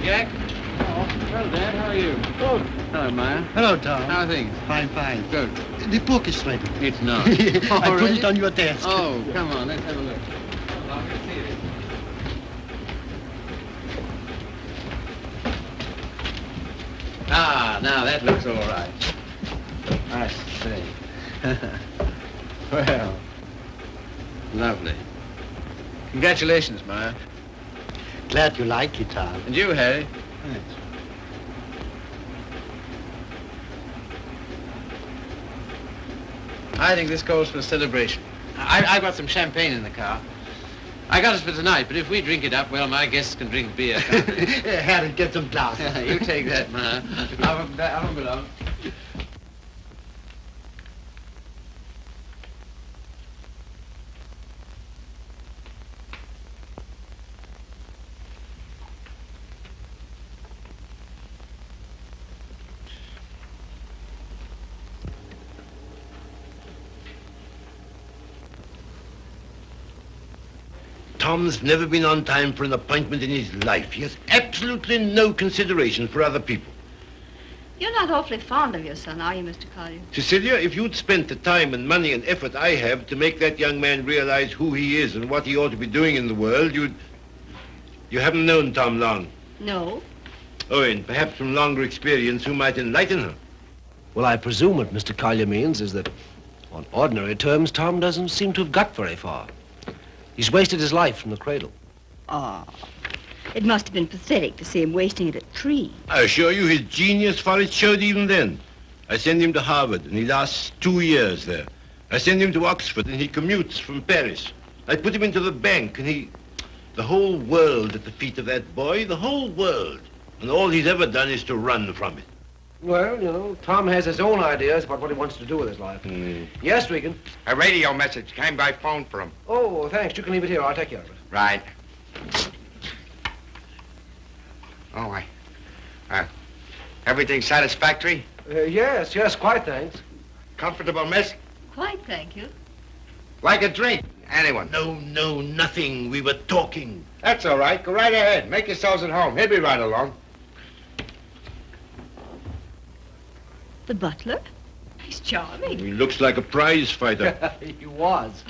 Jack. Oh, hello, Dad. How are you? Oh. Hello, Maya. Hello, Tom. How are things? Fine, fine. Good. The book is ready. It's not. I put it on your desk. Oh, come on. Let's have a look. Well, I can see it. Ah, now that looks all right. I see. Well, lovely. Congratulations, Maya. Glad you like it, Tom. And you, Harry? Thanks. I think this calls for a celebration. I've got some champagne in the car. I got it for tonight, but if we drink it up, well, my guests can drink beer, can't they? Harry, get some glasses. You take that, Maya. Have a beloved. Tom's never been on time for an appointment in his life. He has absolutely no consideration for other people. You're not awfully fond of your son, are you, Mr. Collier? Cecelia, if you'd spent the time and money and effort I have to make that young man realize who he is and what he ought to be doing in the world, You haven't known Tom long. No. Oh, and perhaps from longer experience, who might enlighten her. Well, I presume what Mr. Collier means is that, on ordinary terms, Tom doesn't seem to have got very far. He's wasted his life from the cradle. Ah, it must have been pathetic to see him wasting it at 3. I assure you his genius for it showed even then. I send him to Harvard, and he lasts 2 years there. I send him to Oxford, and he commutes from Paris. I put him into the bank, and the whole world at the feet of that boy, the whole world. And all he's ever done is to run from it. Well, you know, Tom has his own ideas about what he wants to do with his life. Yes, Regan? A radio message came by phone for him. Oh, thanks. You can leave it here. I'll take care of it. Right. Oh, everything satisfactory? Yes, quite, thanks. Comfortable, miss? Quite, thank you. Like a drink? Anyone? No, nothing. We were talking. That's all right. Go right ahead. Make yourselves at home. He'll be right along. The butler? He's charming. He looks like a prize fighter. He was.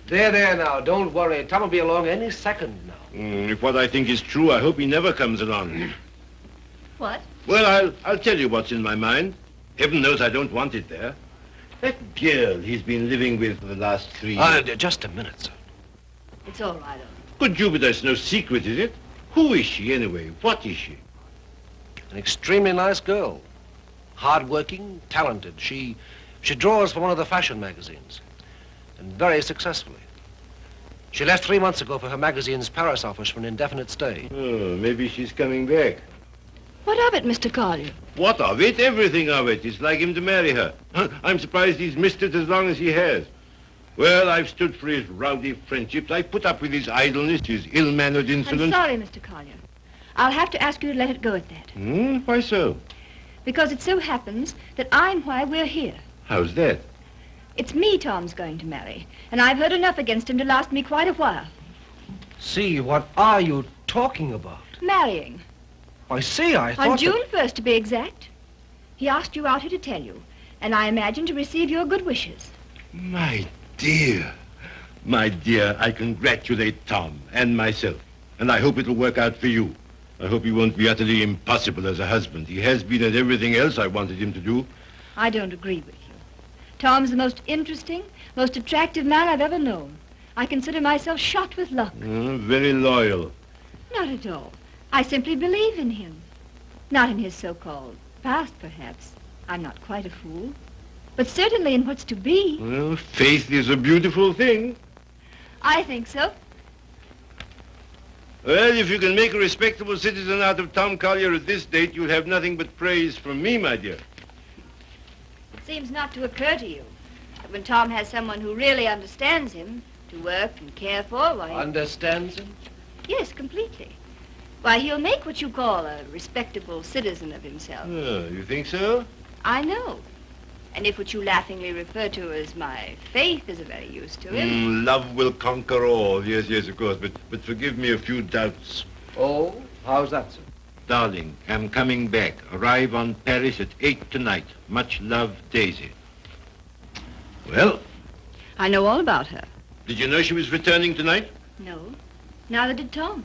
There now. Don't worry. Tom will be along any second now. If what I think is true, I hope he never comes along. What? Well, I'll tell you what's in my mind. Heaven knows I don't want it there. That girl he's been living with for the last 3 years. Just a minute, sir. It's all right, Good Jupiter, it's no secret, is it? Who is she, anyway? What is she? An extremely nice girl. Hard-working, talented. She draws for one of the fashion magazines. And very successfully. She left 3 months ago for her magazine's Paris office for an indefinite stay. Oh, maybe she's coming back. What of it, Mr. Collier? What of it? Everything of it. It's like him to marry her. I'm surprised he's missed it as long as he has. Well, I've stood for his rowdy friendships. I've put up with his idleness, his ill-mannered insolence. I'm sorry, Mr. Collier. I'll have to ask you to let it go at that. Why so? Because it so happens that I'm why we're here. How's that? It's me Tom's going to marry, and I've heard enough against him to last me quite a while. See, what are you talking about? Marrying. I see, I thought On June 1st, to be exact. He asked you out here to tell you, and I imagine to receive your good wishes. My dear, I congratulate Tom and myself, and I hope it'll work out for you. I hope he won't be utterly impossible as a husband. He has been at everything else I wanted him to do. I don't agree with you. Tom's the most interesting, most attractive man I've ever known. I consider myself shot with luck. Very loyal. Not at all. I simply believe in him. Not in his so-called past, perhaps. I'm not quite a fool. But certainly in what's to be. Well, faith is a beautiful thing. I think so. Well, if you can make a respectable citizen out of Tom Collier at this date, you'll have nothing but praise from me, my dear. It seems not to occur to you that when Tom has someone who really understands him, to work and care for, why... Understands him? Yes, completely. Why, he'll make what you call a respectable citizen of himself. Oh, you think so? I know. And if what you laughingly refer to as my faith is of any use to him... Love will conquer all. Yes, of course. But forgive me a few doubts. Oh, how's that, sir? Darling, I'm coming back. Arrive on Paris at 8 tonight. Much love, Daisy. Well, I know all about her. did you know she was returning tonight? No. Neither did Tom.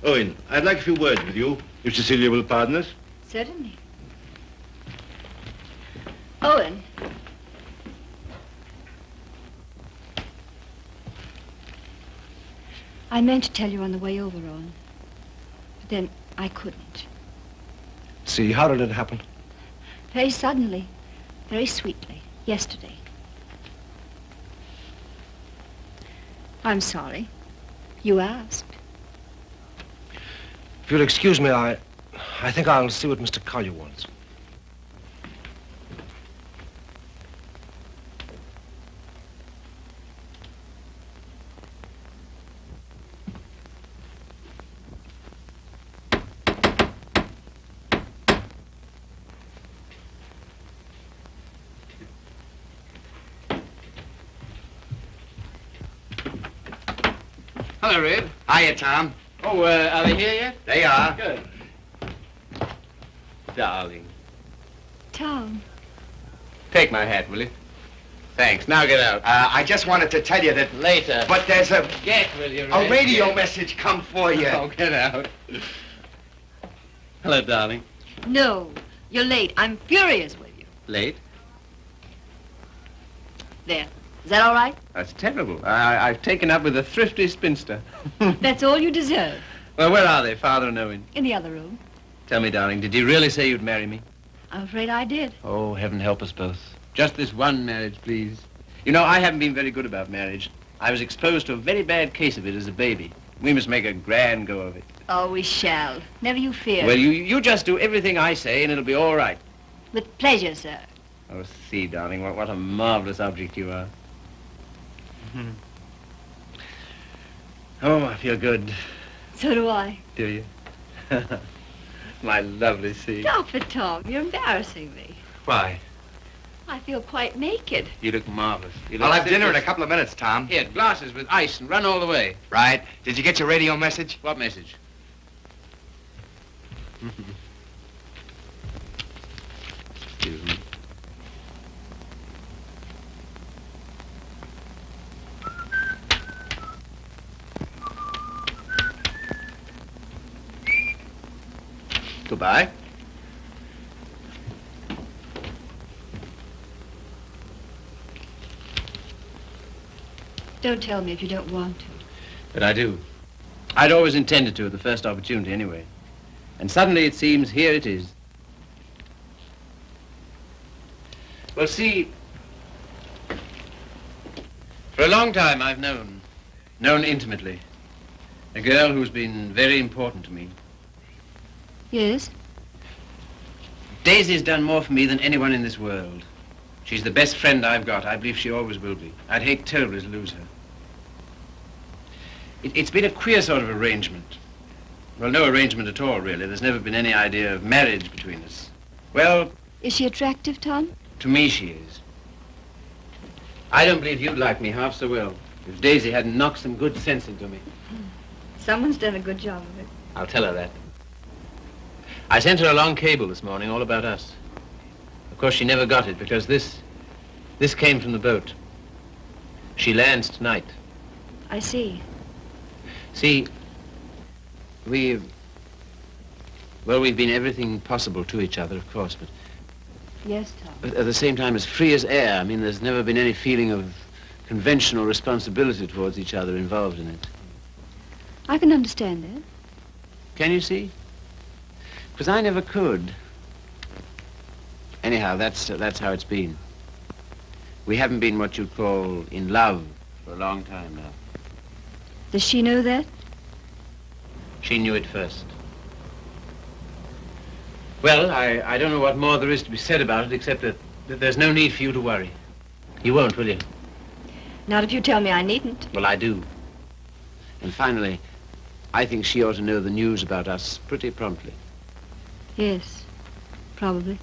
Owen, I'd like a few words with you, if Cecelia will pardon us. Certainly. Owen. I meant to tell you on the way over, Owen. But then I couldn't. See, how did it happen? Very suddenly, very sweetly, yesterday. I'm sorry. You asked. If you'll excuse me, I think I'll see what Mr. Collier wants. Hello, Red. Hiya, Tom. Oh, are they here yet? They are. Good. Darling. Tom. Take my hat, will you? Thanks. Now get out. I just wanted to tell you that... Later. But there's a Get, will you, Red? radio Get. message come for you. Oh, get out. Hello, darling. No, you're late. I'm furious with you. Late? There. Is that all right? That's terrible. I've taken up with a thrifty spinster. That's all you deserve. Well, where are they, Father and Owen? In the other room. Tell me, darling, did you really say you'd marry me? I'm afraid I did. Oh, heaven help us both. Just this one marriage, please. You know, I haven't been very good about marriage. I was exposed to a very bad case of it as a baby. We must make a grand go of it. Oh, we shall. Never you fear. Well, you just do everything I say and it'll be all right. With pleasure, sir. Oh, see, darling, what a marvelous object you are. Oh, I feel good. So do I. Do you? My lovely sea. Stop it, Tom. You're embarrassing me. Why? I feel quite naked. You look marvelous. You look I'll have dinner in a simply- couple of minutes, Tom. Here, glasses with ice and run all the way. Right. Did you get your radio message? What message? Excuse me. Goodbye. Don't tell me if you don't want to. But I do. I'd always intended to at the first opportunity anyway. And suddenly it seems here it is. Well, see, for a long time I've known intimately, a girl who's been very important to me. Yes? Daisy's done more for me than anyone in this world. She's the best friend I've got. I believe she always will be. I'd hate terribly to lose her. It's been a queer sort of arrangement. Well, no arrangement at all, really. There's never been any idea of marriage between us. Well, Is she attractive, Tom? to me she is. I don't believe you'd like me half so well if Daisy hadn't knocked some good sense into me. Someone's done a good job of it. I'll tell her that. I sent her a long cable this morning all about us. Of course, she never got it because this came from the boat. She lands tonight. I see. See, we've been everything possible to each other, of course, but Yes, Tom. at the same time as free as air. I mean, there's never been any feeling of conventional responsibility towards each other involved in it. I can understand that. Can you see? Because I never could. Anyhow, that's how it's been. We haven't been what you'd call in love for a long time now. Does she know that? She knew it first. Well, I don't know what more there is to be said about it, except that there's no need for you to worry. You won't, will you? Not if you tell me I needn't. Well, I do. And finally, I think she ought to know the news about us pretty promptly. Yes, probably.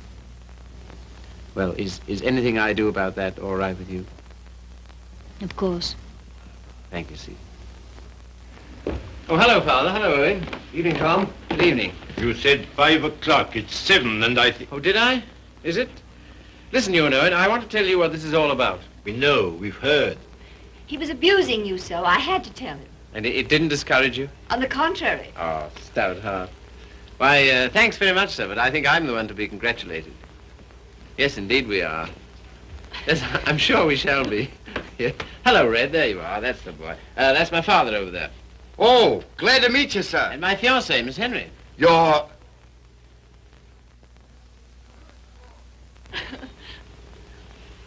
Well, is anything I do about that all right with you? Of course. Thank you, Steve. Oh, hello, Father. Hello, Owen. Evening, Tom. Good evening. You said 5 o'clock. It's 7, and I think... Oh, did I? Is it? Listen, you know it. I want to tell you what this is all about. We know. We've heard. He was abusing you so. I had to tell him. And it didn't discourage you? On the contrary. Oh, stout heart. Why, thanks very much, sir, but I think I'm the one to be congratulated. Yes, indeed we are. Yes, I'm sure we shall be. Yeah. Hello, Red. There you are. That's the boy. That's my father over there. Oh, glad to meet you, sir. And my fiancée, Miss Henry. You're...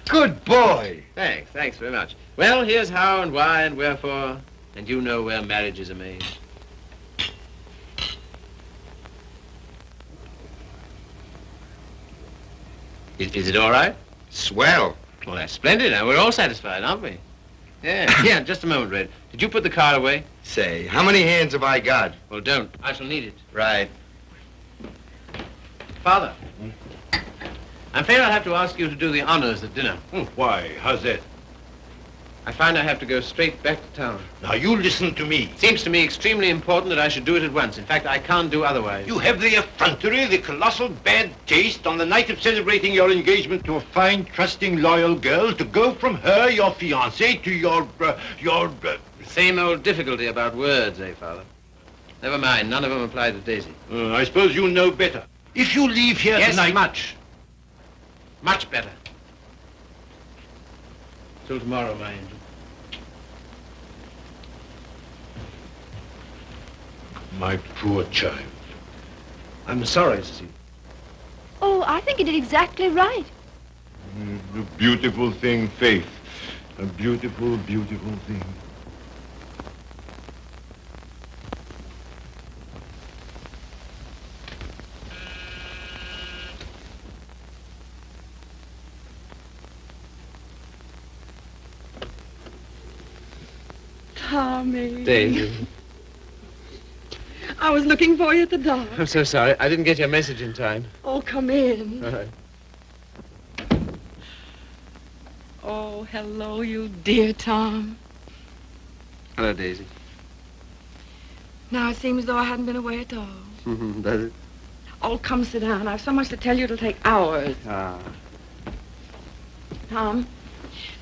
Good boy. Thanks very much. Well, here's how and why and wherefore, and you know where marriages are made. Is it all right? Swell. Well, that's splendid. Now, we're all satisfied, aren't we? Yeah, yeah, just a moment, Red. Did you put the car away? Say, how many hands have I got? Well, don't. I shall need it. Right. Father, I'm afraid I'll have to ask you to do the honors at dinner. Why? How's that? I find I have to go straight back to town. Now, you listen to me. It seems to me extremely important that I should do it at once. In fact, I can't do otherwise. You have the effrontery, the colossal bad taste on the night of celebrating your engagement to a fine, trusting, loyal girl to go from her, your fiancé, to your... Same old difficulty about words, eh, Father? Never mind. None of them apply to Daisy. I suppose you know better. If you leave here tonight... Yes, much. Much better. Till tomorrow, my angel. My poor child. I'm sorry, Cecelia. Oh, I think you did exactly right. A beautiful thing, Faith. A beautiful, beautiful thing. Tommy. Daisy. I was looking for you at the door. I'm so sorry. I didn't get your message in time. Oh, come in. All right. Oh, hello, you dear Tom. Hello, Daisy. Now it seems as though I hadn't been away at all. Does it? Oh, come sit down. I've so much to tell you it'll take hours. Ah. Tom,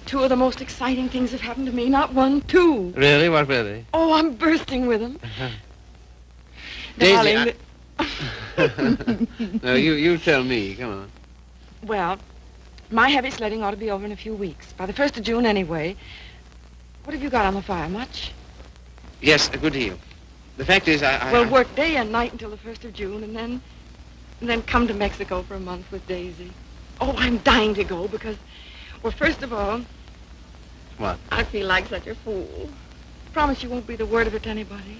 two of the most exciting things have happened to me. Not one, two. Really? What were they? Oh, I'm bursting with them. Daisy, Darling, No, you tell me. Come on. well, my heavy sledding ought to be over in a few weeks. By the 1st of June, anyway. What have you got on the fire? Much? Yes, a good deal. The fact is, We'll work day and night until the 1st of June, and then come to Mexico for a month with Daisy. Oh, I'm dying to go because, well, first of all... What? I feel like such a fool. Promise you won't breathe a word of it to anybody.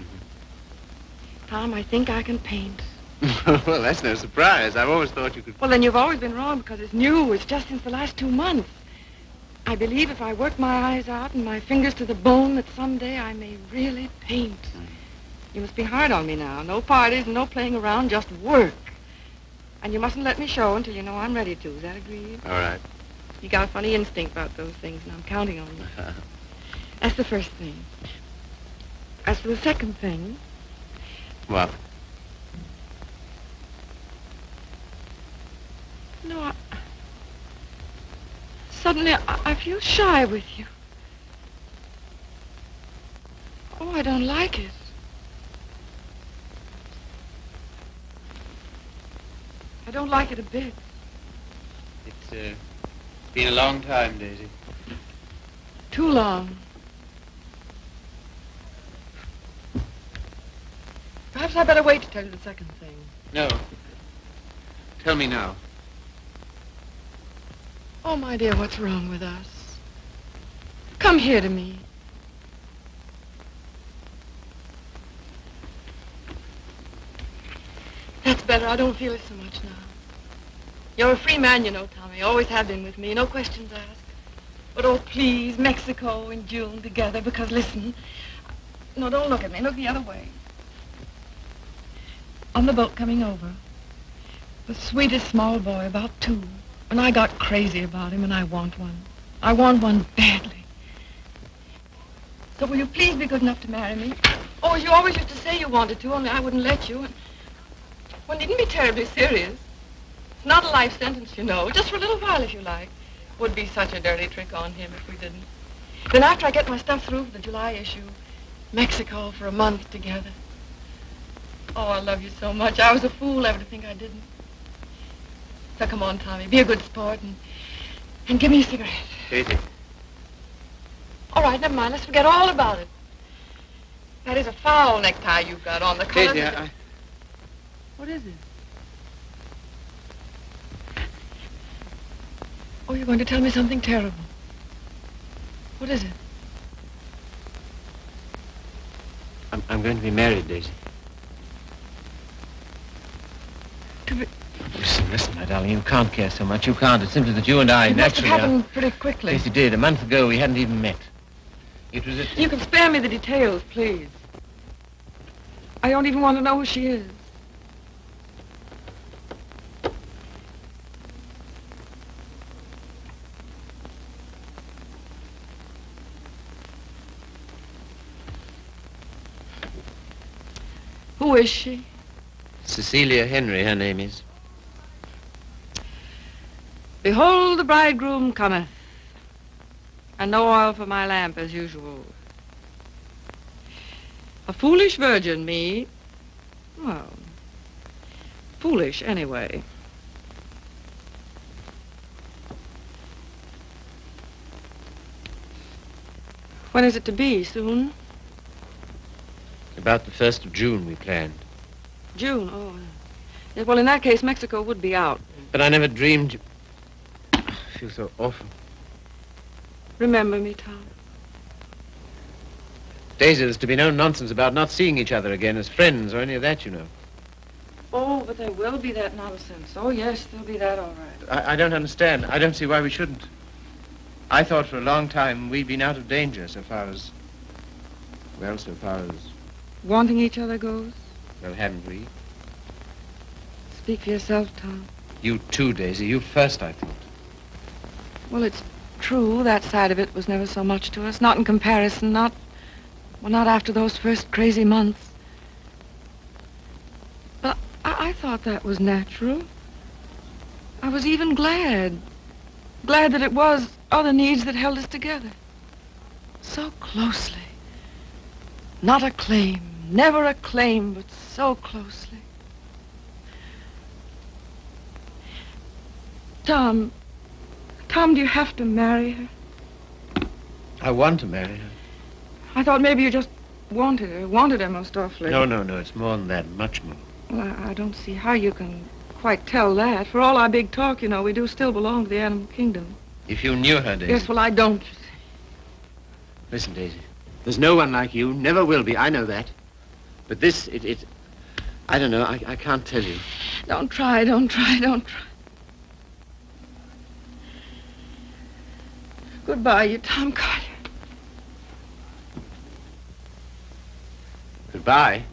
Tom, I think I can paint. Well, that's no surprise. I've always thought you could... Well, then you've always been wrong because it's new. It's just since the last 2 months. I believe if I work my eyes out and my fingers to the bone that someday I may really paint. You must be hard on me now. No parties and no playing around, just work. And you mustn't let me show until you know I'm ready to. Is that agreed? All right. You got a funny instinct about those things, and I'm counting on you. That's the first thing. As for the second thing... What? No, suddenly I feel shy with you. Oh, I don't like it. I don't like it a bit. It's been a long time, Daisy. Too long. Perhaps I better wait to tell you the second thing. No. Tell me now. Oh, my dear, what's wrong with us? Come here to me. That's better. I don't feel it so much now. You're a free man, you know, Tommy. Always have been with me. No questions asked. But, oh, please, Mexico in June together, because, listen. No, don't look at me. Look the other way. On the boat coming over, the sweetest small boy, about 2. And I got crazy about him, and I want one. I want one badly. So will you please be good enough to marry me? Oh, as you always used to say you wanted to, only I wouldn't let you. One needn't be terribly serious. It's not a life sentence, you know. Just for a little while, if you like. Would be such a dirty trick on him if we didn't. Then after I get my stuff through for the July issue, Mexico for a month together. Oh, I love you so much. I was a fool ever to think I didn't. So come on, Tommy, be a good sport and give me a cigarette. Daisy. All right, never mind. Let's forget all about it. That is a foul necktie you've got on. The color. Daisy, What is it? Oh, you're going to tell me something terrible. What is it? I'm going to be married, Daisy. To be... Listen, my darling, you can't care so much. You can't. It's simply that you and I It must have naturally happened pretty quickly. Yes, it did. A month ago, we hadn't even met. It was at... You can spare me the details, please. I don't even want to know who she is. Who is she? Cecelia Henry, her name is. Behold, the bridegroom cometh, and no oil for my lamp as usual. A foolish virgin, me. Well, foolish anyway. When is it to be? Soon? About the 1st of June, we planned. June, oh. Yeah, well, in that case, Mexico would be out. But I never dreamed... I feel so awful. Remember me, Tom. Daisy, there's to be no nonsense about not seeing each other again as friends or any of that, you know. Oh, but there will be that nonsense. Oh, yes, there'll be that, all right. I don't understand. I don't see why we shouldn't. I thought for a long time we'd been out of danger so far as... Well, so far as... Wanting each other goes? Well, haven't we? Speak for yourself, Tom. You too, Daisy. You first, I thought. Well, it's true. That side of it was never so much to us. Not in comparison. Not after those first crazy months. But I thought that was natural. I was even glad. Glad that it was other needs that held us together. So closely. Not a claim. Never a claim, but so closely. Tom, do you have to marry her? I want to marry her. I thought maybe you just wanted her most awfully. No, it's more than that, much more. Well, I don't see how you can quite tell that. For all our big talk, you know, we do still belong to the animal kingdom. If you knew her, Daisy... Yes, well, I don't. Listen, Daisy, there's no one like you, never will be, I know that. But this, I don't know, I can't tell you. Don't try. Goodbye, you Tom Collier. Goodbye?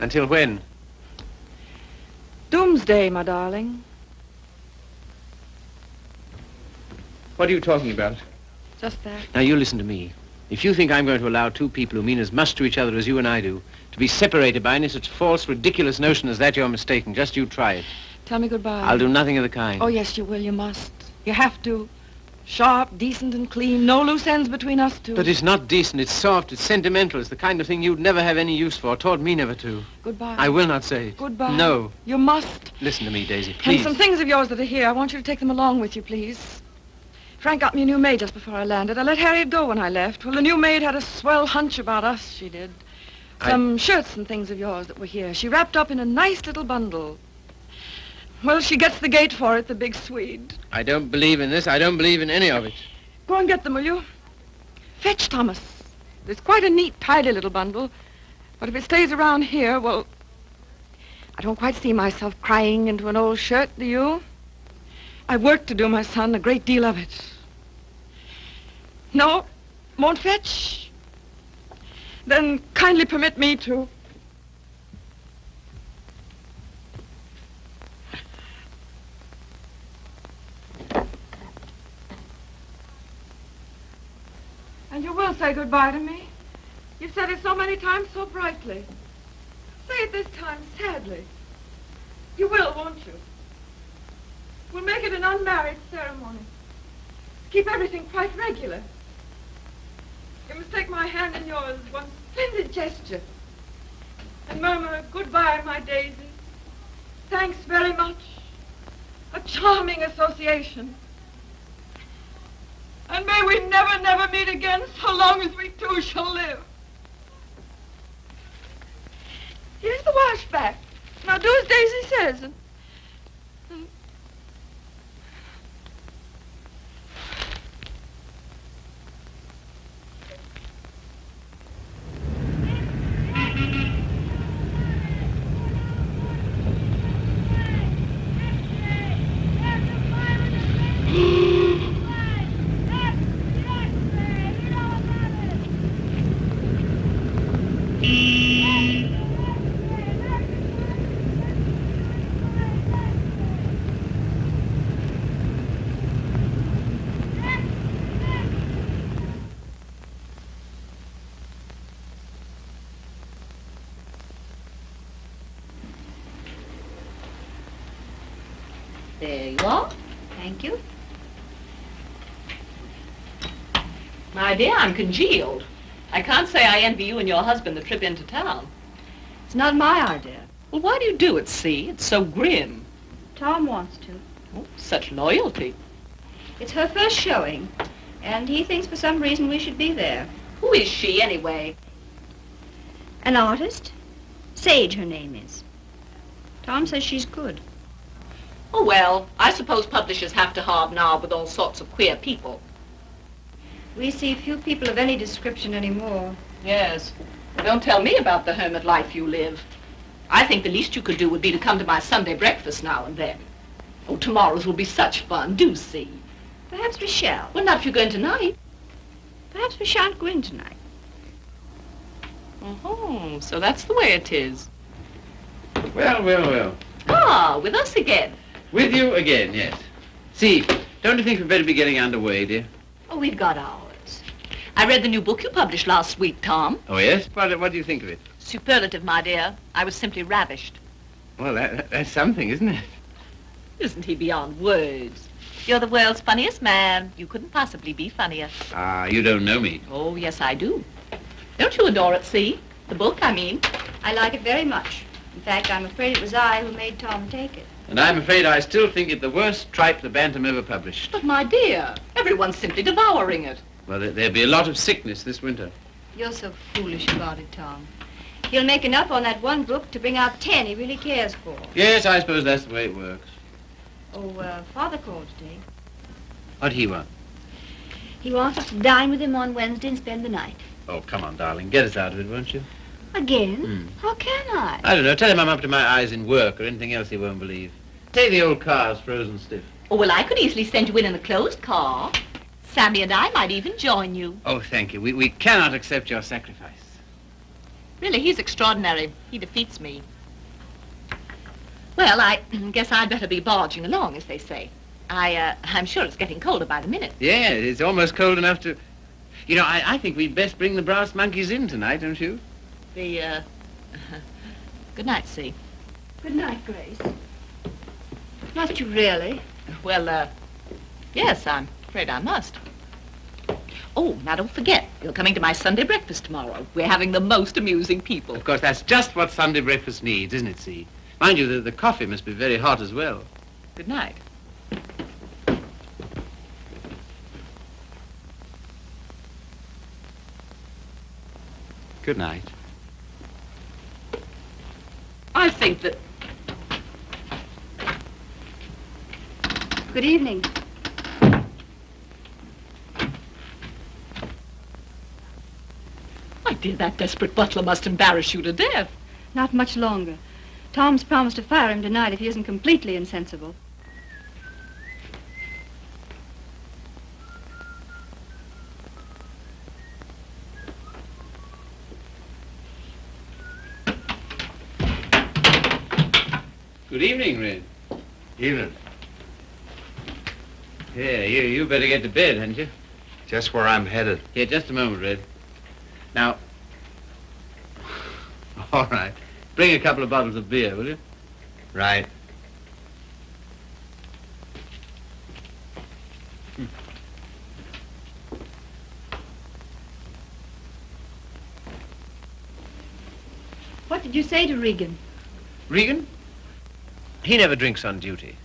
Until when? Doomsday, my darling. What are you talking about? Just that. Now, you listen to me. If you think I'm going to allow two people who mean as much to each other as you and I do to be separated by any such false, ridiculous notion as that, you're mistaken. Just you try it. Tell me goodbye. I'll do nothing of the kind. Oh, yes, you will. You must. You have to. Sharp, decent, and clean. No loose ends between us two. But it's not decent. It's soft. It's sentimental. It's the kind of thing you'd never have any use for. Taught me never to. Goodbye. I will not say it. Goodbye. No. You must. Listen to me, Daisy, please. And some things of yours that are here, I want you to take them along with you, please. Frank got me a new maid just before I landed. I let Harriet go when I left. Well, the new maid had a swell hunch about us, she did. Some shirts and things of yours that were here. She wrapped up in a nice little bundle. Well, she gets the gate for it, the big Swede. I don't believe in this. I don't believe in any of it. Go and get them, will you? Fetch Thomas. It's quite a neat, tidy little bundle. But if it stays around here, well, I don't quite see myself crying into an old shirt, do you? I've work to do, my son, a great deal of it. No? Won't fetch? Then kindly permit me to. And you will say goodbye to me? You've said it so many times so brightly. Say it this time sadly. You will, won't you? We'll make it an unmarried ceremony. Keep everything quite regular. You must take my hand in yours, one splendid gesture, and murmur goodbye, my Daisy. Thanks very much. A charming association. And may we never, never meet again so long as we two shall live. Here's the wash back. Now do as Daisy says. And there you are. Thank you. My dear, I'm congealed. I can't say I envy you and your husband the trip into town. It's not my idea. Well, why do you do it, see? It's so grim. Tom wants to. Oh, such loyalty. It's her first showing, and he thinks for some reason we should be there. Who is she, anyway? An artist? Sage, her name is. Tom says she's good. Oh, well, I suppose publishers have to hobnob with all sorts of queer people. We see few people of any description anymore. Yes. Well, don't tell me about the hermit life you live. I think the least you could do would be to come to my Sunday breakfast now and then. Oh, tomorrow's will be such fun. Do see. Perhaps we shall. Well, not if you're going tonight. Perhaps we shan't go in tonight. Oh, so that's the way it is. Well, well, well. Ah, with us again. With you again, yes. See, don't you think we'd better be getting underway, dear? Oh, we've got ours. I read the new book you published last week, Tom. Oh, yes? What do you think of it? Superlative, my dear. I was simply ravished. Well, that's something, isn't it? Isn't he beyond words? You're the world's funniest man. You couldn't possibly be funnier. Ah, you don't know me. Oh, yes, I do. Don't you adore it, see? The book, I mean. I like it very much. In fact, I'm afraid it was I who made Tom take it. And I'm afraid I still think it the worst tripe the Bantam ever published. But, my dear, everyone's simply devouring it. Well, there'll be a lot of sickness this winter. You're so foolish about it, Tom. He'll make enough on that one book to bring out 10 he really cares for. Yes, I suppose that's the way it works. Oh, Father called today. What'd he want? He wants us to dine with him on Wednesday and spend the night. Oh, come on, darling. Get us out of it, won't you? Again? How can I? I don't know. Tell him I'm up to my eyes in work or anything else he won't believe. Say the old car's frozen stiff. Oh, well, I could easily send you in a closed car. Sammy and I might even join you. Oh, thank you. We cannot accept your sacrifice. Really, he's extraordinary. He defeats me. Well, I guess I'd better be barging along, as they say. I'm sure it's getting colder by the minute. Yeah, it's almost cold enough to... You know, I think we'd best bring the brass monkeys in tonight, don't you? Good night, See. Good night, Grace. Must you really? Well, yes, I'm afraid I must. Oh, now don't forget, you're coming to my Sunday breakfast tomorrow. We're having the most amusing people. Of course, that's just what Sunday breakfast needs, isn't it, See? Mind you, the coffee must be very hot as well. Good night. Good night. I think that... Good evening. My dear, that desperate butler must embarrass you to death. Not much longer. Tom's promised to fire him tonight if he isn't completely insensible. Good evening, Red. Evening. Yeah, you better get to bed, hadn't you? Just where I'm headed. Here, just a moment, Red. Now... All right. Bring a couple of bottles of beer, will you? Right. What did you say to Regan? Regan? He never drinks on duty.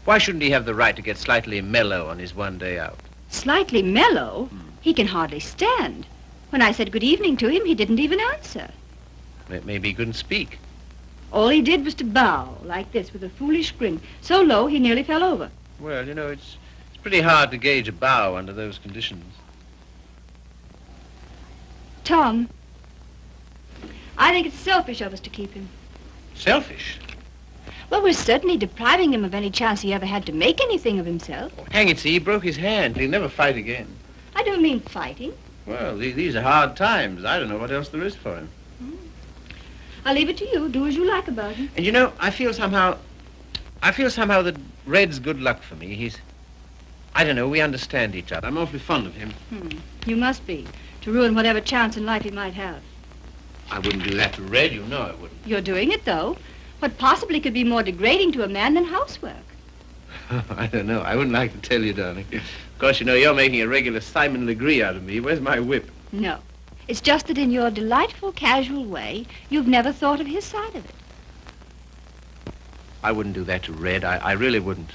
Why shouldn't he have the right to get slightly mellow on his one day out? Slightly mellow? He can hardly stand. When I said good evening to him, he didn't even answer. Maybe he couldn't speak. All he did was to bow, like this, with a foolish grin, so low he nearly fell over. Well, you know, it's pretty hard to gauge a bow under those conditions. Tom, I think it's selfish of us to keep him. Selfish? Well, we're certainly depriving him of any chance he ever had to make anything of himself. Oh, hang it, see, he broke his hand. He'll never fight again. I don't mean fighting. Well, these are hard times. I don't know what else there is for him. I'll leave it to you. Do as you like about him. And you know, I feel somehow that Red's good luck for me. I don't know, we understand each other. I'm awfully fond of him. You must be, to ruin whatever chance in life he might have. I wouldn't do that to Red, you know I wouldn't. You're doing it, though. What possibly could be more degrading to a man than housework? I don't know. I wouldn't like to tell you, darling. Of course, you know, you're making a regular Simon Legree out of me. Where's my whip? No. It's just that in your delightful, casual way, you've never thought of his side of it. I wouldn't do that to Red. I really wouldn't.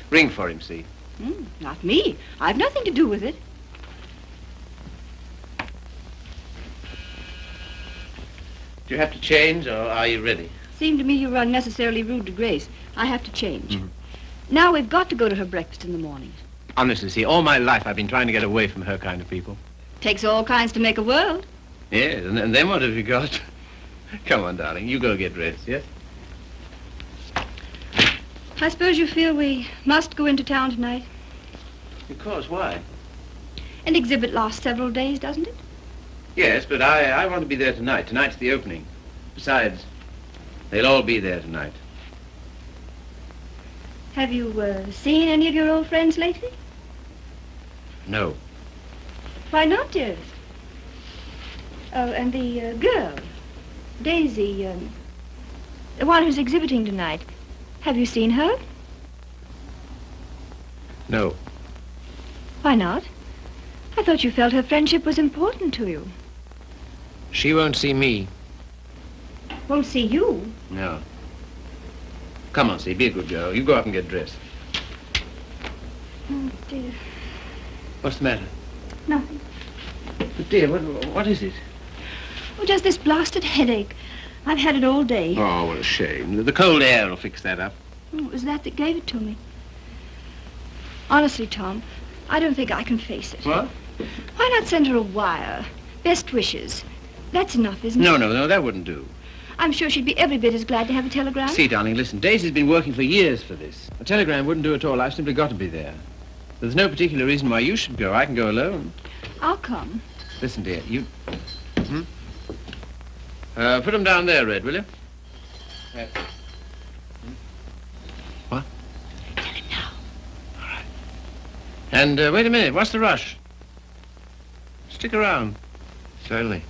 Ring for him, see? Not me. I've nothing to do with it. Do you have to change, or are you ready? Seemed to me you were unnecessarily rude to Grace. I have to change. Now we've got to go to her breakfast in the morning. Honestly, see, all my life I've been trying to get away from her kind of people. Takes all kinds to make a world. Yes, and then what have you got? Come on, darling, you go get dressed, yes? I suppose you feel we must go into town tonight? Of course, why? An exhibit lasts several days, doesn't it? Yes, but I want to be there tonight. Tonight's the opening. Besides, they'll all be there tonight. Have you seen any of your old friends lately? No. Why not, dearest? Oh, and the girl, Daisy, the one who's exhibiting tonight. Have you seen her? No. Why not? I thought you felt her friendship was important to you. She won't see me. Won't see you? No. Come on, see, be a good girl. You go up and get dressed. Oh, dear. What's the matter? Nothing. But, dear, what is it? Oh, just this blasted headache. I've had it all day. Oh, what a shame. The cold air will fix that up. Oh, it was that gave it to me. Honestly, Tom, I don't think I can face it. What? Why not send her a wire? Best wishes. That's enough, isn't it? No, that wouldn't do. I'm sure she'd be every bit as glad to have a telegram. See, darling, listen, Daisy's been working for years for this. A telegram wouldn't do at all. I've simply got to be there. There's no particular reason why you should go. I can go alone. I'll come. Listen, dear, you... put them down there, Red, will you? Yes. What? Tell him now. All right. And wait a minute. What's the rush? Stick around. Certainly.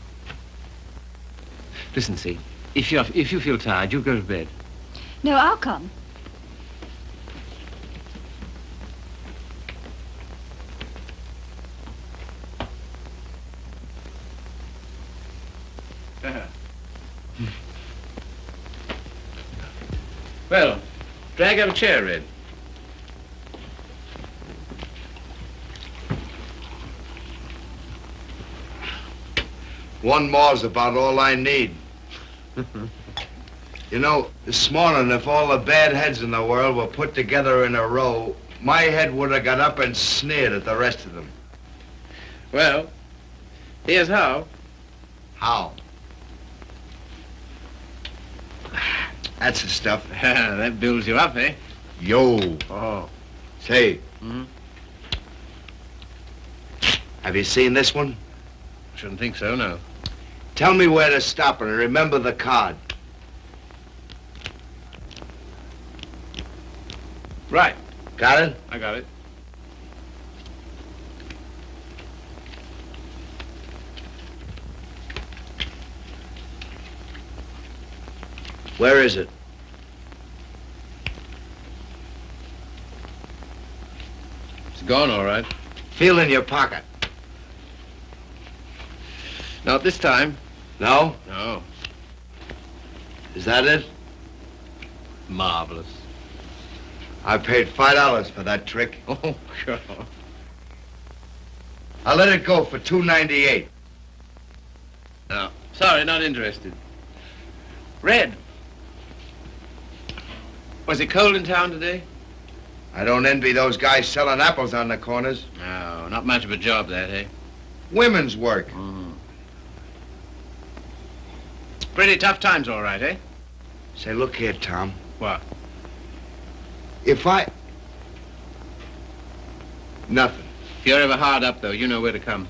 Listen, see, if you feel tired, you go to bed. No, I'll come. Well, drag up a chair, Red. One more's about all I need. You know, this morning, if all the bad heads in the world were put together in a row, my head would have got up and sneered at the rest of them. Well, here's how. How? That's the stuff. That builds you up, eh? Yo. Oh. Say. Have you seen this one? Shouldn't think so, no. Tell me where to stop and remember the card. Right. Got it? I got it. Where is it? It's gone, all right. Feel in your pocket. Not this time. No? No. Is that it? Marvelous. I paid $5 for that trick. Oh, sure. I'll let it go for $2.98. No, sorry, not interested. Red. Was it cold in town today? I don't envy those guys selling apples on the corners. No, not much of a job, that, eh? Women's work. Pretty tough times, all right, eh? Say, look here, Tom. What? If I... Nothing. If you're ever hard up, though, you know where to come.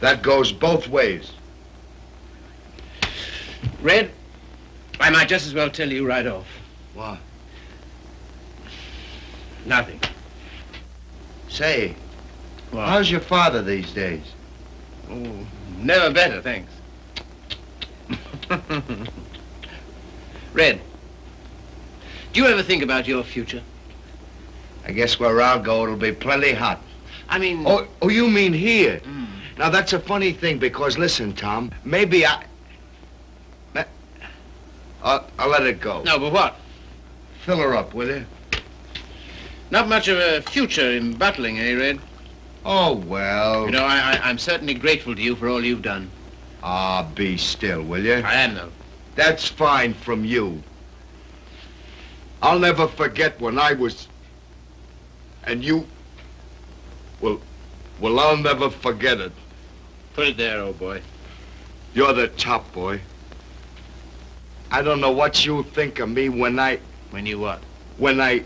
That goes both ways. Red, I might just as well tell you right off. What? Nothing. Say, What? how's your father these days? Oh, never better, thanks. Red, do you ever think about your future? I guess where I'll go, it'll be plenty hot. I mean... Oh, you mean here? Now, that's a funny thing, because listen, Tom, maybe I'll let it go. No, but what? Fill her up, will you? Not much of a future in battling, eh, Red? Oh, well... You know, I'm certainly grateful to you for all you've done. Ah, be still, will you? I am, though. That's fine from you. I'll never forget when I was... And you... Well, I'll never forget it. Put it there, old boy. You're the top, boy. I don't know what you think of me when I... When you what? When I...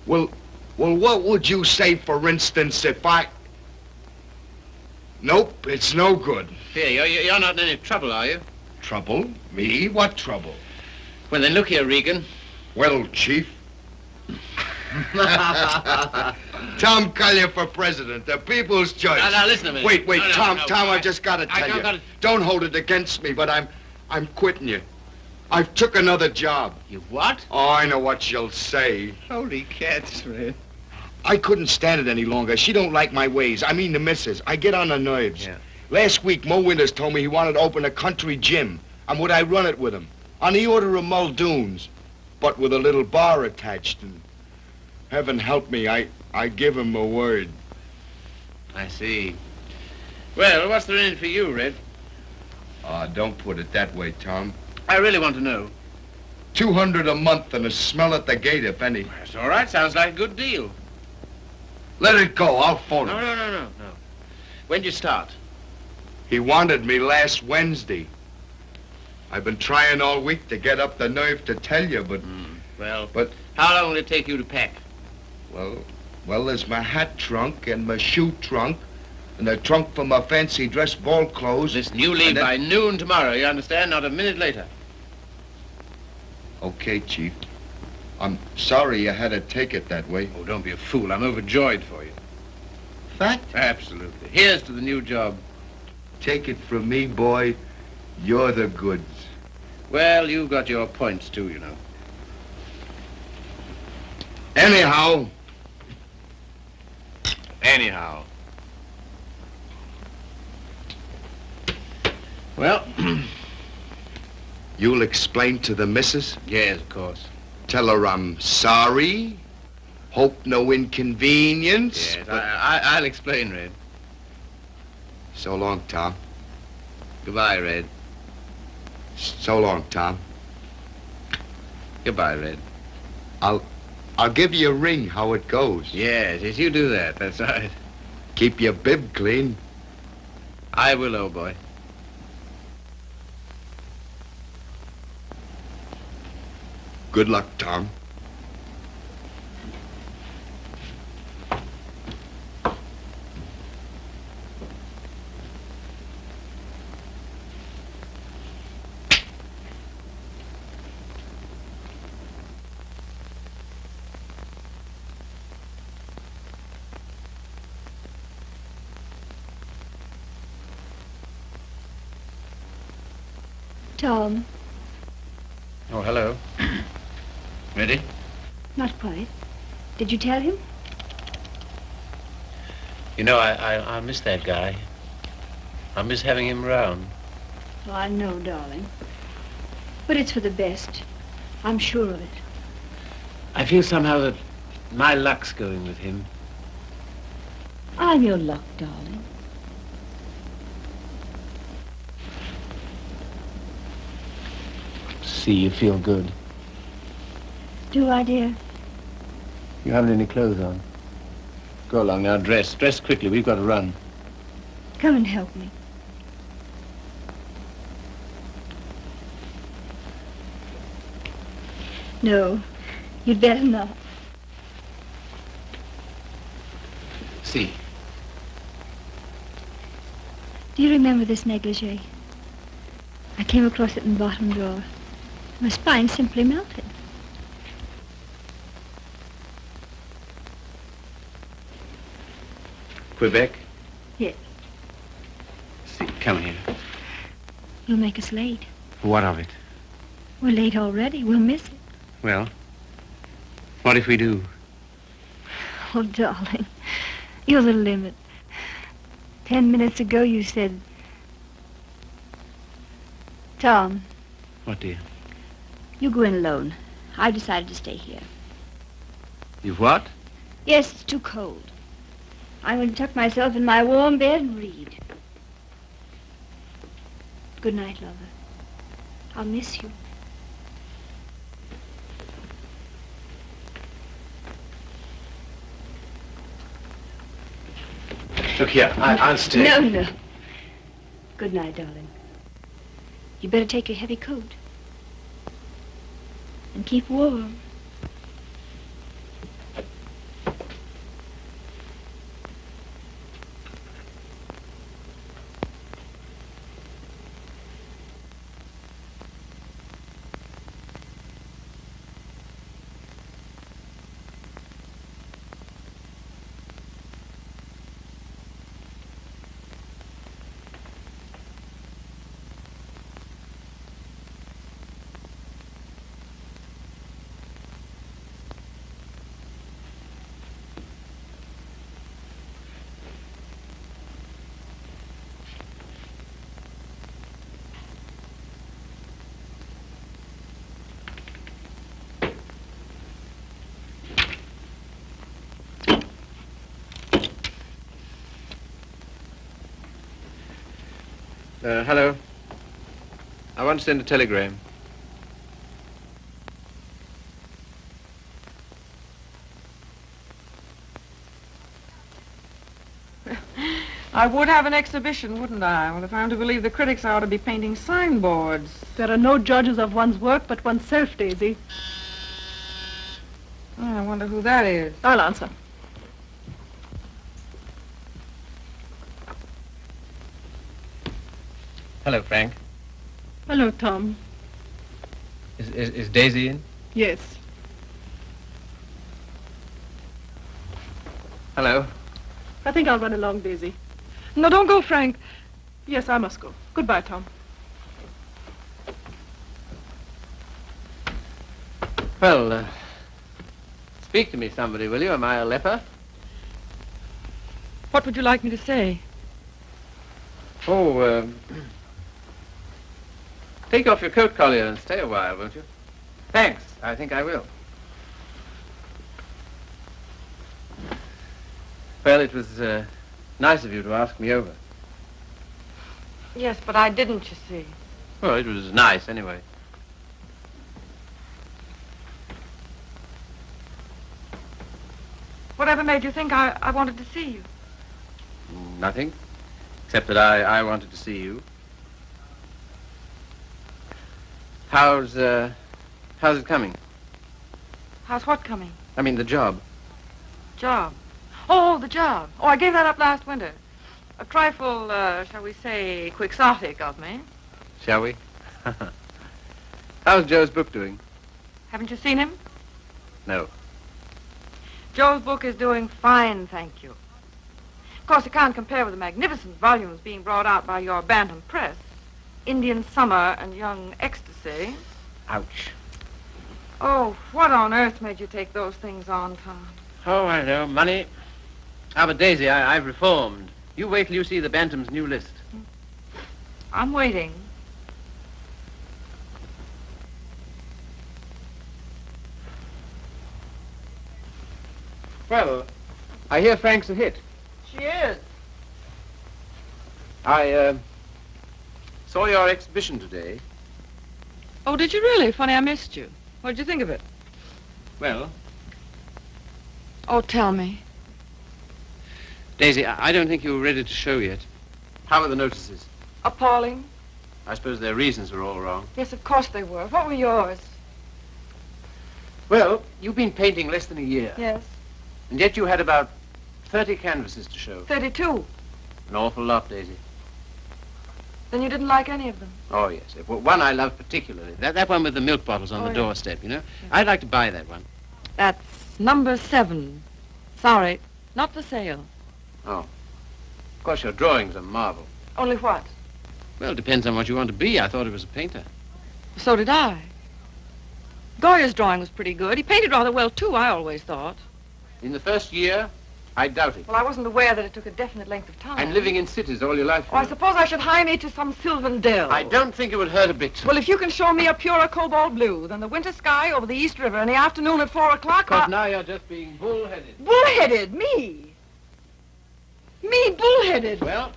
Well, what would you say, for instance, if I... Nope, it's no good. Here, you're not in any trouble, are you? Trouble? Me? What trouble? Well, then look here, Regan. Well, Chief. Tom Collier for president, the people's choice. Now, listen a minute. Wait, No, Tom, no, I just gotta tell you. gotta... Don't hold it against me, but I'm quitting you. I've took another job. You what? Oh, I know what you'll say. Holy cats, Red. I couldn't stand it any longer. She don't like my ways. I mean the missus. I get on her nerves. Yeah. Last week, Mo Winters told me he wanted to open a country gym. And would I run it with him? On the order of Muldoon's. But with a little bar attached. And heaven help me, I give him a word. I see. Well, what's there in it for you, Red? Don't put it that way, Tom. I really want to know. $200 a month and a smell at the gate, if any. That's all right. Sounds like a good deal. Let it go. I'll phone him. No. When'd you start? He wanted me last Wednesday. I've been trying all week to get up the nerve to tell you, but... But how long will it take you to pack? Well, there's my hat trunk and my shoe trunk and the trunk for my fancy dress ball clothes. Listen, you leave by noon tomorrow, you understand? Not a minute later. Okay, Chief. I'm sorry you had to take it that way. Oh, don't be a fool. I'm overjoyed for you. Fact? Absolutely. Here's to the new job. Take it from me, boy. You're the goods. Well, you've got your points, too, you know. Anyhow. Well... You'll explain to the missus? Yes, of course. Tell her I'm sorry. Hope no inconvenience. Yes, I'll explain, Red. So long, Tom. Goodbye, Red. So long, Tom. Goodbye, Red. I'll give you a ring how it goes. Yes, you do that. That's right. Keep your bib clean. I will, old boy. Good luck, Tom. Tom. Oh, hello. Ready? Not quite. Did you tell him? You know, I miss that guy. I miss having him around. Oh, I know, darling. But it's for the best. I'm sure of it. I feel somehow that my luck's going with him. I'm your luck, darling. See, you feel good. Do I, dear? You haven't any clothes on. Go along now, dress. Dress quickly, we've got to run. Come and help me. No, you'd better not. See. Do you remember this negligee? I came across it in the bottom drawer. My spine simply melted. Quebec? Yes. See, come here. You'll make us late. What of it? We're late already. We'll miss it. Well, what if we do? Oh, darling, you're the limit. 10 minutes ago you said... Tom, What, dear? you go in alone. I've decided to stay here. You've what? Yes, it's too cold. I'm going to tuck myself in my warm bed and read. Good night, lover. I'll miss you. Look here, I'll stay. No. Good night, darling. You better take your heavy coat. And keep warm. Hello. I want to send a telegram. I would have an exhibition, wouldn't I? Well, if I'm to believe the critics, I ought to be painting signboards. There are no judges of one's work but oneself, Daisy. Oh, I wonder who that is. I'll answer. Hello, Frank. Hello, Tom. Is Daisy in? Yes. Hello. I think I'll run along, Daisy. No, don't go, Frank. Yes, I must go. Goodbye, Tom. Well, speak to me, somebody, will you? Am I a leper? What would you like me to say? Oh, take off your coat collar and stay a while, won't you? Thanks. I think I will. Well, it was nice of you to ask me over. Yes, but I didn't, you see. Well, it was nice, anyway. Whatever made you think I wanted to see you? Nothing, except that I wanted to see you. How's it coming? How's what coming? I mean, the job. Job. Oh, the job. Oh, I gave that up last winter. A trifle, shall we say, quixotic of me. Shall we? How's Joe's book doing? Haven't you seen him? No. Joe's book is doing fine, thank you. Of course, it can't compare with the magnificent volumes being brought out by your Bantam Press. Indian Summer and Young Ecstasy. Ouch. Oh, what on earth made you take those things on, Tom? Oh, I know. Money. Ah, but Daisy, I've reformed. You wait till you see the Bantam's new list. I'm waiting. Well, I hear Frank's a hit. She is. I saw your exhibition today. Oh, did you really? Funny, I missed you. What did you think of it? Well, Oh, tell me. Daisy, I don't think you were ready to show yet. How were the notices? Appalling. I suppose their reasons were all wrong. Yes, of course they were. What were yours? Well, you've been painting less than a year. Yes. And yet you had about 30 canvases to show. 32. An awful lot, Daisy. Then you didn't like any of them? Oh, yes. Well, one I love particularly. That one with the milk bottles on the doorstep, you know? I'd like to buy that one. That's number 7. Sorry, not for sale. Oh. Of course, your drawing's a marvel. Only what? Well, it depends on what you want to be. I thought it was a painter. So did I. Goya's drawing was pretty good. He painted rather well, too, I always thought. In the first year, I doubt it. Well, I wasn't aware that it took a definite length of time. And living in cities all your life. Oh, I suppose I should hie me to some sylvan dell. I don't think it would hurt a bit. Well, if you can show me a purer cobalt blue than the winter sky over the East River in the afternoon at 4 o'clock... But now you're just being bullheaded. Bullheaded? Me? Me bullheaded? Well,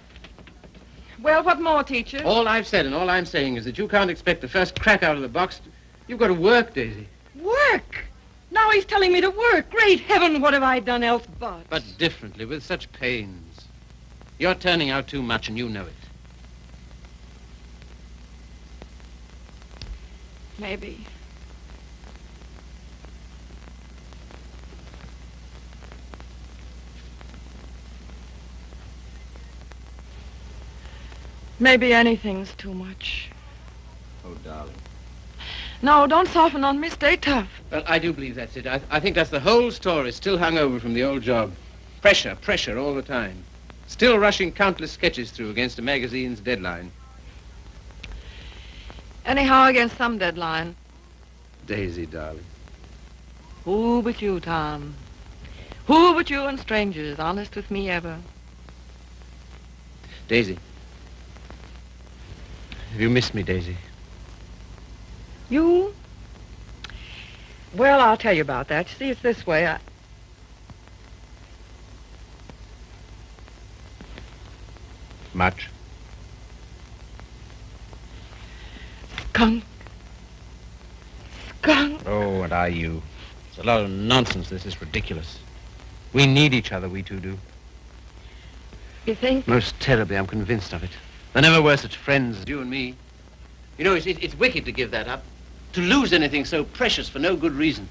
What more, teacher? all I've said and all I'm saying is that you can't expect the first crack out of the box. You've got to work, Daisy. Work? Now he's telling me to work. Great heaven, what have I done else but? But differently, with such pains. You're turning out too much and you know it. Maybe. Maybe anything's too much. Oh, darling. No, don't soften on me. Stay tough. Well, I do believe that's it. I think that's the whole story, still hung over from the old job. Pressure all the time. Still rushing countless sketches through against a magazine's deadline. Anyhow, against some deadline. Daisy, darling. Who but you, Tom? Who but you and strangers, honest with me ever? Daisy. Have you missed me, Daisy? You? Well, I'll tell you about that. You see, it's this way. Much. Skunk. Oh, what are you? It's a lot of nonsense. This is ridiculous. We need each other, we two do. You think? Most terribly, I'm convinced of it. There never were such friends as you and me. You know, it's wicked to give that up. To lose anything so precious for no good reason.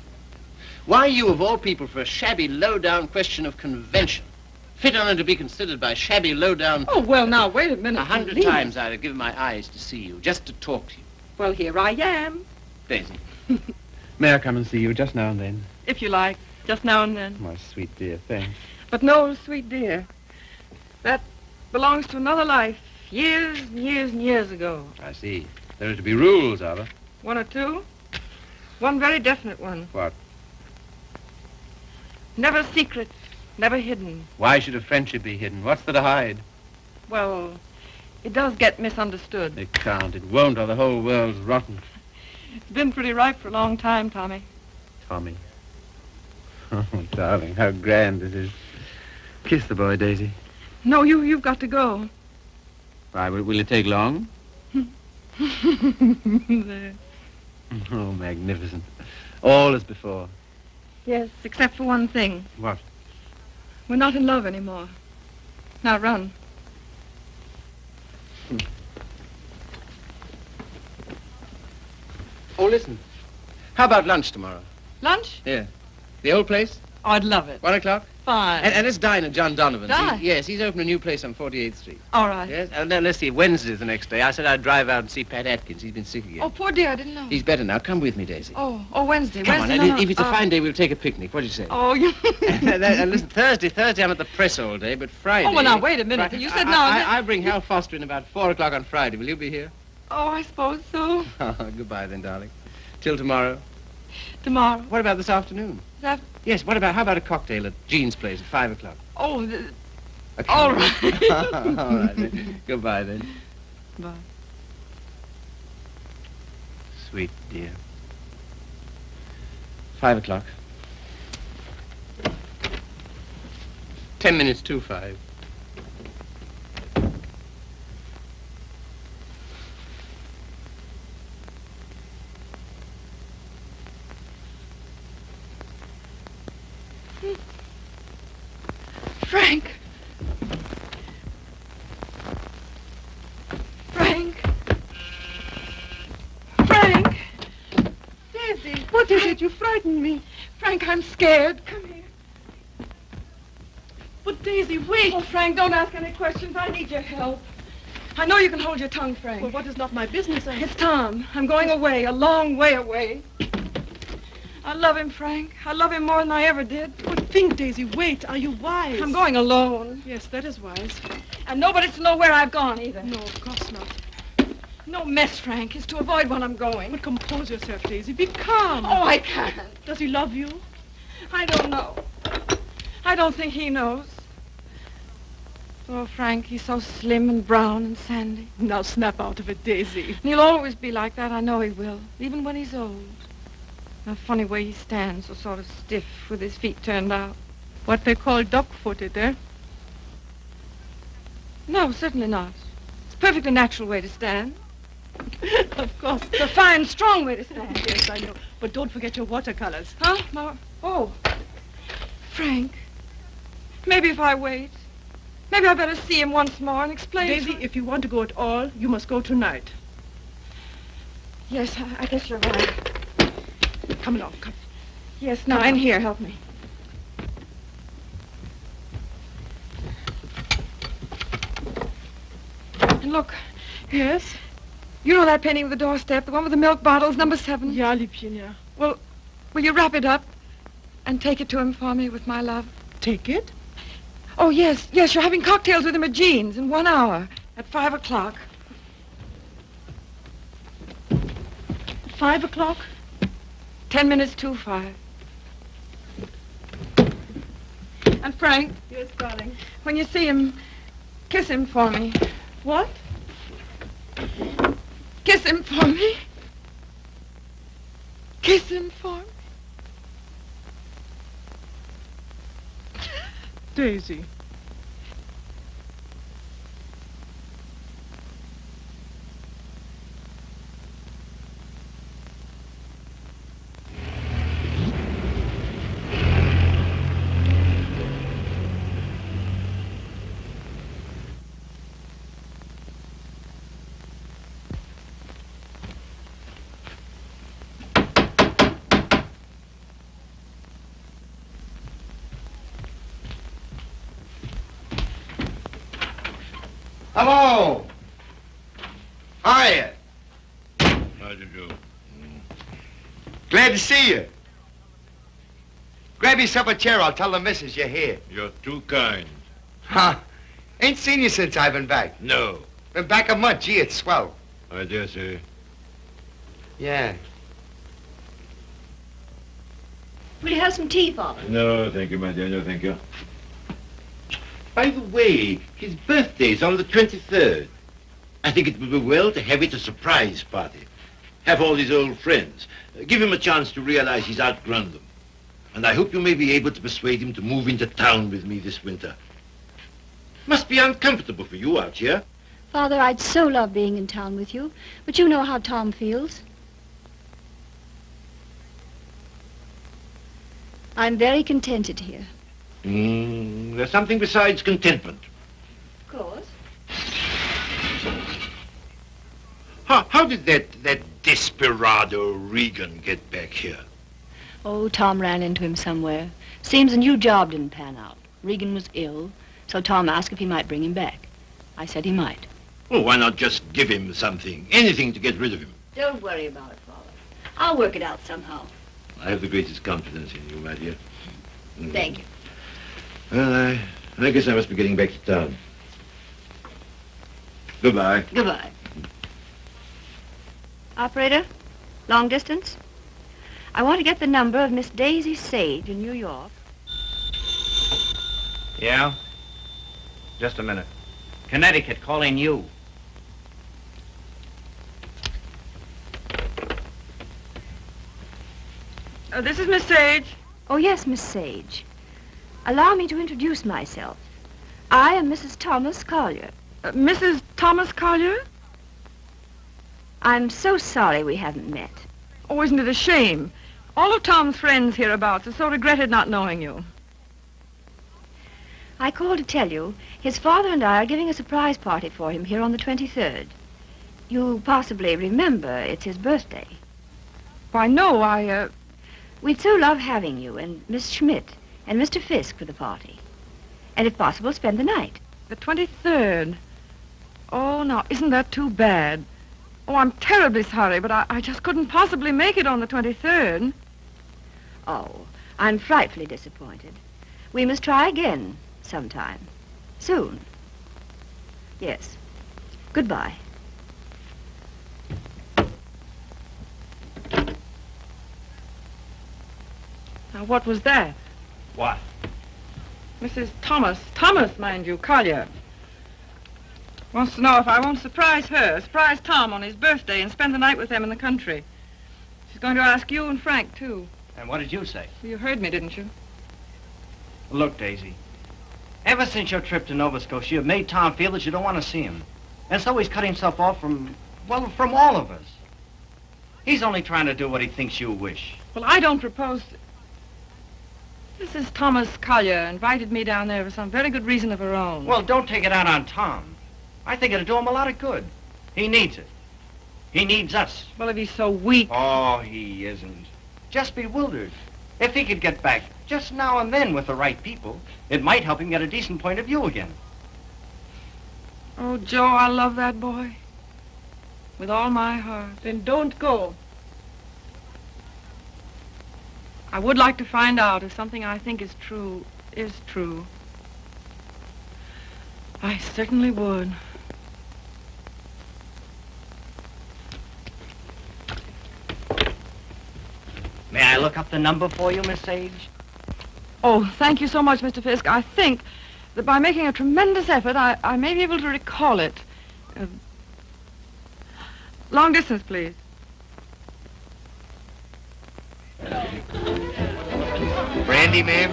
Why you, of all people, for a shabby, low-down question of convention, fit on to be considered by shabby, low-down... Oh, well, now, wait a minute. 100 times I'd have given my eyes to see you, just to talk to you. Well, here I am. Daisy, may I come and see you just now and then? If you like, just now and then. My sweet dear, thanks. But no, sweet dear, that belongs to another life, years and years and years ago. I see. There are to be rules, are there? 1 or 2. One very definite one. What? Never secret, never hidden. Why should a friendship be hidden? What's there to hide? Well, it does get misunderstood. It can't. It won't, or the whole world's rotten. It's been pretty ripe for a long time, Tommy. Tommy. Oh, darling, how grand this is. Kiss the boy, Daisy. No, you've got to go. Why, will it take long? There. Oh, magnificent. All as before. Yes, except for one thing. What? We're not in love anymore. Now run. Oh, listen. How about lunch tomorrow? Lunch? Yeah. The old place? Oh, I'd love it. 1 o'clock? Fine. And let's dine at John Donovan's. Dine? Yes, he's opened a new place on 48th Street. All right. Yes, and then let's see, Wednesday's the next day. I said I'd drive out and see Pat Atkins. He's been sick again. Oh, poor dear, I didn't know. He's better now. Come with me, Daisy. Oh, Wednesday. Come Wednesday, on, no, and if it's a no. fine day, we'll take a picnic. What do you say? Oh, you... And listen, Thursday, I'm at the press all day, but Friday... Oh, well, now, wait a minute. You said no. I bring Hal Foster in about 4 o'clock on Friday. Will you be here? Oh, I suppose so. Goodbye then, darling. Till tomorrow. Tomorrow. What about this afternoon? Yes, how about a cocktail at Jean's place at 5 o'clock? Oh, Okay. all right. All right, then. Goodbye, then. Bye. Sweet dear. 5 o'clock. 10 minutes to 5. Frank. Frank. Frank. Daisy. What is it? You frightened me. Frank, I'm scared. Come here. But Daisy, wait. Oh, Frank, don't ask any questions. I need your help. I know you can hold your tongue, Frank. Well, what is not my business? It's Tom. I'm going away, a long way away. I love him, Frank. I love him more than I ever did. But think, Daisy, wait. Are you wise? I'm going alone. Yes, that is wise. And nobody's to know where I've gone, either. No, of course not. No mess, Frank. It's to avoid when I'm going. But compose yourself, Daisy. Be calm. Oh, I can't. Does he love you? I don't know. I don't think he knows. Oh, Frank, he's so slim and brown and sandy. Now snap out of it, Daisy. And he'll always be like that. I know he will, even when he's old. A funny way he stands, so sort of stiff with his feet turned out. What they call duck-footed, eh? No, certainly not. It's a perfectly natural way to stand. Of course. It's a fine, strong way to stand. Yes, I know. But don't forget your watercolors. Huh? No. Oh. Frank, maybe if I wait, maybe I better see him once more and explain Daisy, if you want to go at all, you must go tonight. Yes, I guess you're right. Come along, come. Yes, now, in here, help me. And look. Yes? You know that painting of the doorstep, the one with the milk bottles, number 7? Ja, Liebchen, ja. Well, will you wrap it up and take it to him for me with my love? Take it? Oh, yes, yes, you're having cocktails with him at Jean's in 1 hour at 5 o'clock. 5 o'clock? 10 minutes to 5. And Frank. Yes, darling. When you see him, kiss him for me. What? Kiss him for me. Kiss him for me. Daisy. Hello. Hiya. How do you do? Glad to see you. Grab yourself a chair. I'll tell the missus you're here. You're too kind. Huh? Ain't seen you since I've been back. No. Been back a month. Gee, it's swell. I dare say. Yeah. Will you have some tea, Father? No, thank you, my dear. No, thank you. By the way, his birthday's on the 23rd. I think it would be well to have it a surprise party. Have all his old friends. Give him a chance to realize he's outgrown them. And I hope you may be able to persuade him to move into town with me this winter. Must be uncomfortable for you out here. Father, I'd so love being in town with you, but you know how Tom feels. I'm very contented here. There's something besides contentment. Of course. How did that desperado Regan get back here? Oh, Tom ran into him somewhere. Seems a new job didn't pan out. Regan was ill, so Tom asked if he might bring him back. I said he might. Well, why not just give him something, anything to get rid of him? Don't worry about it, Father. I'll work it out somehow. I have the greatest confidence in you, my dear. Thank you. Well, I guess I must be getting back to town. Goodbye. Goodbye. Operator, long distance? I want to get the number of Miss Daisy Sage in New York. Yeah? Just a minute. Connecticut, calling you. This is Miss Sage. Oh, yes, Miss Sage. Allow me to introduce myself. I am Mrs. Thomas Collier. Mrs. Thomas Collier? I'm so sorry we haven't met. Oh, isn't it a shame? All of Tom's friends hereabouts have so regretted not knowing you. I called to tell you his father and I are giving a surprise party for him here on the 23rd. You possibly remember it's his birthday. Why, no, We'd so love having you and Miss Schmidt and Mr. Fisk for the party. And if possible, spend the night. The 23rd. Oh, now, isn't that too bad? Oh, I'm terribly sorry, but I just couldn't possibly make it on the 23rd. Oh, I'm frightfully disappointed. We must try again sometime. Soon. Yes. Goodbye. Now, what was that? What? Mrs. Thomas, mind you, Collier. Wants to know if I won't surprise Tom on his birthday and spend the night with them in the country. She's going to ask you and Frank, too. And what did you say? You heard me, didn't you? Look, Daisy, ever since your trip to Nova Scotia, you've made Tom feel that you don't want to see him. And so he's cut himself off from all of us. He's only trying to do what he thinks you wish. Well, I don't propose... Mrs. Thomas Collier invited me down there for some very good reason of her own. Well, don't take it out on Tom. I think it'll do him a lot of good. He needs it. He needs us. Well, if he's so weak... Oh, he isn't. Just bewildered. If he could get back just now and then with the right people, it might help him get a decent point of view again. Oh, Joe, I love that boy. With all my heart. Then don't go. I would like to find out if something I think is true. I certainly would. May I look up the number for you, Miss Sage? Oh, thank you so much, Mr. Fisk. I think that by making a tremendous effort, I may be able to recall it. Long distance, please. Brandy, ma'am?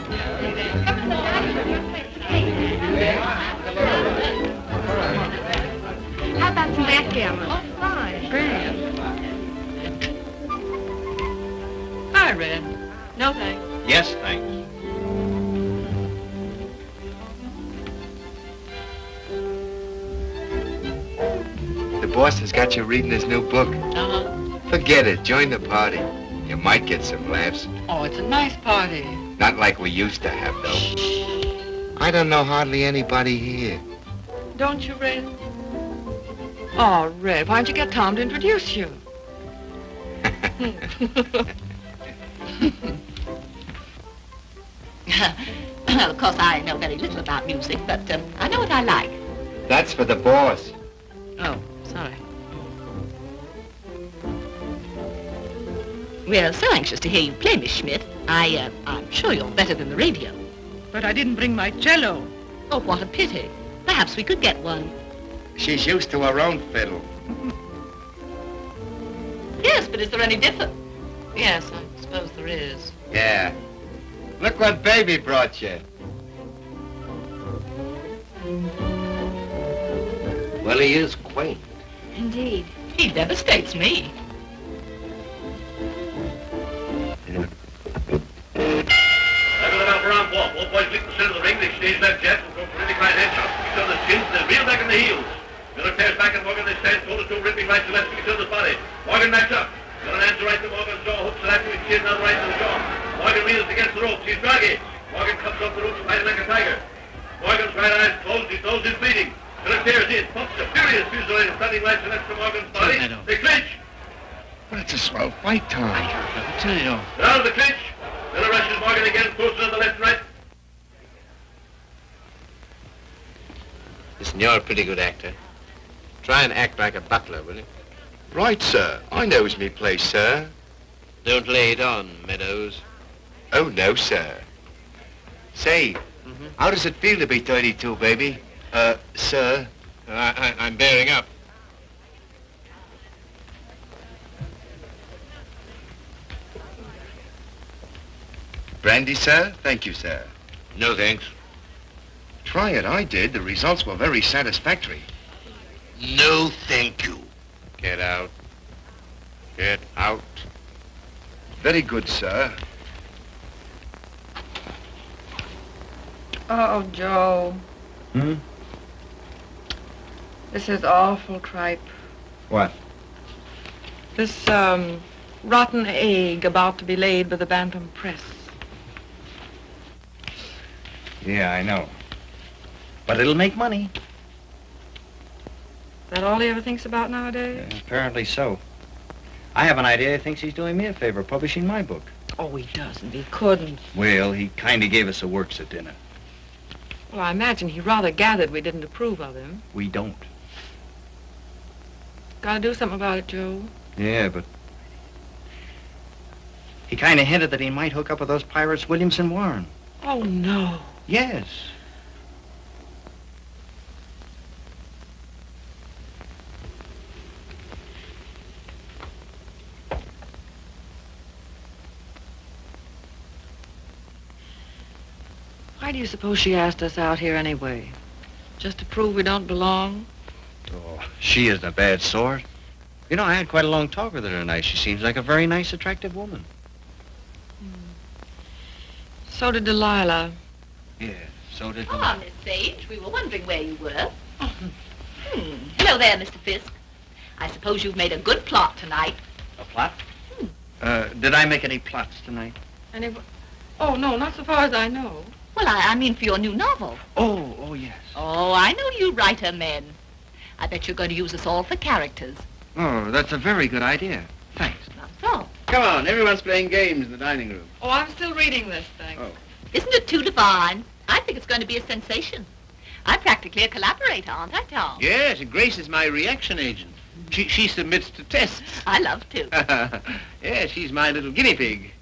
How about some backgammon? Oh, fine. Great. Hi, Red. No, thanks. Yes, thanks. The boss has got you reading his new book. Uh-huh. Forget it. Join the party. You might get some laughs. Oh, it's a nice party. Not like we used to have, though. I don't know hardly anybody here. Don't you, Red? Oh, Red, why don't you get Tom to introduce you? Well, of course, I know very little about music, but I know what I like. That's for the boss. Oh, sorry. We're so anxious to hear you play, Miss Schmidt. I'm sure you're better than the radio. But I didn't bring my cello. Oh, what a pity. Perhaps we could get one. She's used to her own fiddle. Yes, but is there any difference? Yes, I suppose there is. Yeah. Look what baby brought you. Well, he is quaint. Indeed. He devastates me. All boys lick the center of the ring, they exchange left jabs and go for really fine head shots. Each other's chins, then reel back in the heels. Miller tears back and Morgan, they stand shoulder to ripping right to left to each other's body. Morgan backs up. Miller hands the right to Morgan's jaw, hooks it after his chin, now the right to the jaw. Morgan reels against the ropes, he's draggy. Morgan comes off the ropes, fighting like a tiger. Morgan's right eye's closed, his nose is bleeding. Miller tears in, pumps a furious fusillade of stunning right to left to Morgan's body. They clinch. But it's a swell fight, Tom. Out of the clinch. Miller rushes Morgan again, closer on the left and right. Listen, you're a pretty good actor. Try and act like a butler, will you? Right, sir. I knows me place, sir. Don't lay it on, Meadows. Oh, no, sir. Say, how does it feel to be 32, baby? Sir? I'm bearing up. Brandy, sir? Thank you, sir. No, thanks. Try it. I did. The results were very satisfactory. No, thank you. Get out. Get out. Very good, sir. Oh, Joe. Hmm? This is awful tripe. What? This, rotten egg about to be laid by the Bantam Press. Yeah, I know. But it'll make money. That all he ever thinks about nowadays? Yeah, apparently so. I have an idea he thinks he's doing me a favor, publishing my book. Oh, he doesn't. He couldn't. Well, he kind of gave us a works at dinner. Well, I imagine he rather gathered we didn't approve of him. We don't. Gotta do something about it, Joe. Yeah, but... He kind of hinted that he might hook up with those pirates, Williamson Warren. Oh, no. Yes. Why do you suppose she asked us out here anyway? Just to prove we don't belong? Oh, she isn't a bad sort. You know, I had quite a long talk with her tonight. She seems like a very nice, attractive woman. So did Delilah. Yeah, so did Ah, Miss Sage, we were wondering where you were. Hello there, Mr. Fisk. I suppose you've made a good plot tonight. A plot? Did I make any plots tonight? Oh, no, not so far as I know. Well, I mean for your new novel. Oh, yes. Oh, I know you writer men. I bet you're going to use us all for characters. Oh, that's a very good idea. Thanks. Not so. Come on, everyone's playing games in the dining room. Oh, I'm still reading this thing. Oh. Isn't it too divine? I think it's going to be a sensation. I'm practically a collaborator, aren't I, Tom? Yes, Grace is my reaction agent. She submits to tests. I love to. Yeah, she's my little guinea pig.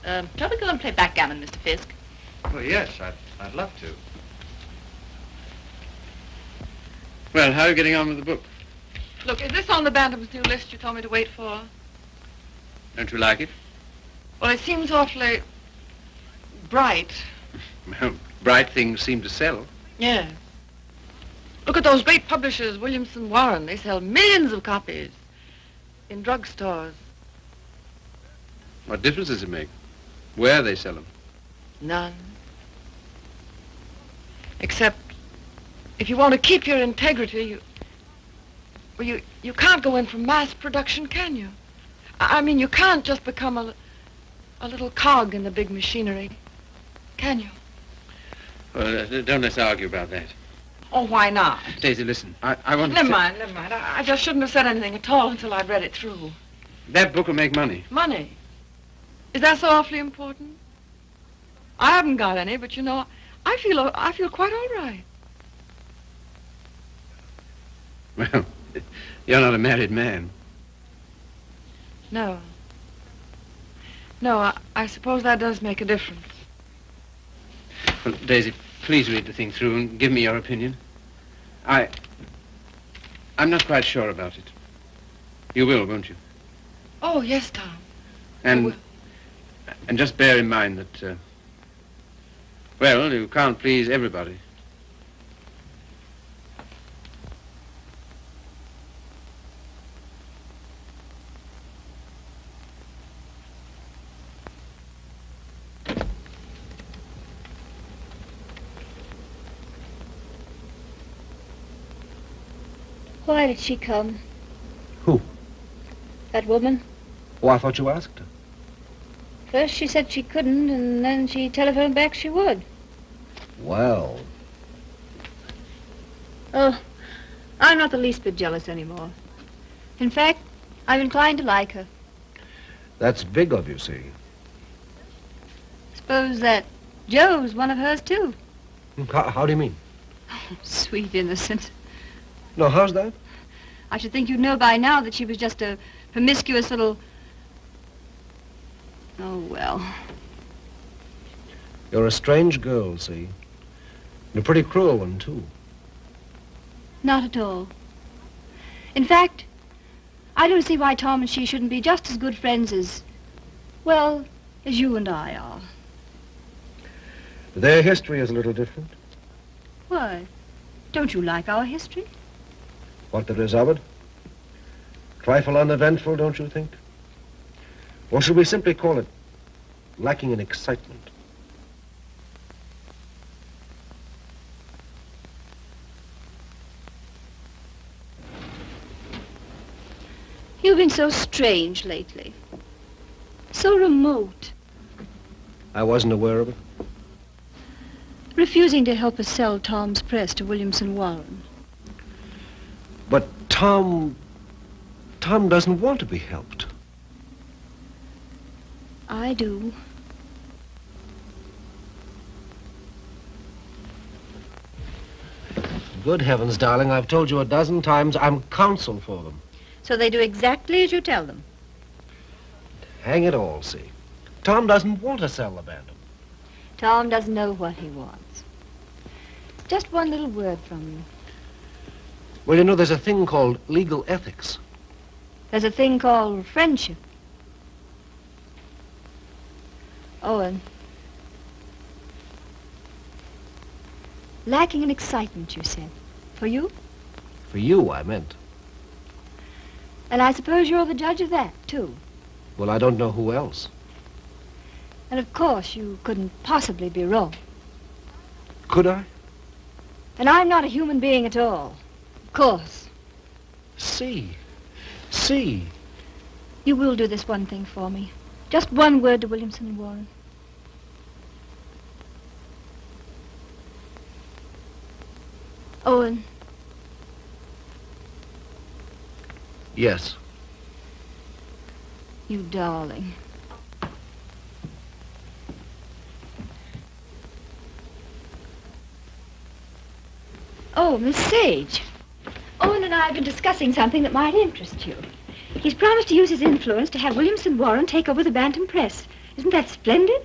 Shall we go and play backgammon, Mr. Fisk? Well, yes, I'd love to. Well, how are you getting on with the book? Look, is this on the Bantam's new list you told me to wait for? Don't you like it? Well, it seems awfully bright. Well, bright things seem to sell. Yeah. Look at those great publishers, Williamson Warren. They sell millions of copies in drugstores. What difference does it make? Where they sell them? None. Except if you want to keep your integrity, you can't go in for mass production, can you? I mean, you can't just become a little cog in the big machinery, can you? Well, don't let's argue about that. Oh, why not? Daisy, listen, I want to... Never mind. I just shouldn't have said anything at all until I'd read it through. That book will make money. Money? Is that so awfully important? I haven't got any, but you know, I feel quite all right. Well, you're not a married man. No. No, I suppose that does make a difference. Well, Daisy, please read the thing through and give me your opinion. I'm not quite sure about it. You will, won't you? Oh, yes, Tom. And just bear in mind that, well, you can't please everybody. Why did she come? Who? That woman. Oh, I thought you asked her. First she said she couldn't, and then she telephoned back she would. Well. Oh, I'm not the least bit jealous anymore. In fact, I'm inclined to like her. That's big of you, see. Suppose that Joe's one of hers, too. How do you mean? Oh, sweet innocent. No, how's that? I should think you'd know by now that she was just a promiscuous little... Oh, well. You're a strange girl, see. And a pretty cruel one, too. Not at all. In fact, I don't see why Tom and she shouldn't be just as good friends as, well, as you and I are. Their history is a little different. Why? Don't you like our history? What there is of it? Trifle uneventful, don't you think? Or should we simply call it lacking in excitement? You've been so strange lately. So remote. I wasn't aware of it. Refusing to help us sell Tom's press to Williamson Warren. But Tom doesn't want to be helped. I do. Good heavens, darling, I've told you a dozen times I'm counsel for them. So they do exactly as you tell them. Hang it all, see. Tom doesn't want to sell the Bantam. Tom doesn't know what he wants. Just one little word from you. Well, you know, there's a thing called legal ethics. There's a thing called friendship. Owen. Lacking in excitement, you said. For you? For you, I meant. And I suppose you're the judge of that, too. Well, I don't know who else. And of course, you couldn't possibly be wrong. Could I? And I'm not a human being at all. Of course. See. You will do this one thing for me. Just one word to Williamson and Warren. Owen. Yes. You darling. Oh, Miss Sage. Owen and I have been discussing something that might interest you. He's promised to use his influence to have Williamson Warren take over the Bantam Press. Isn't that splendid?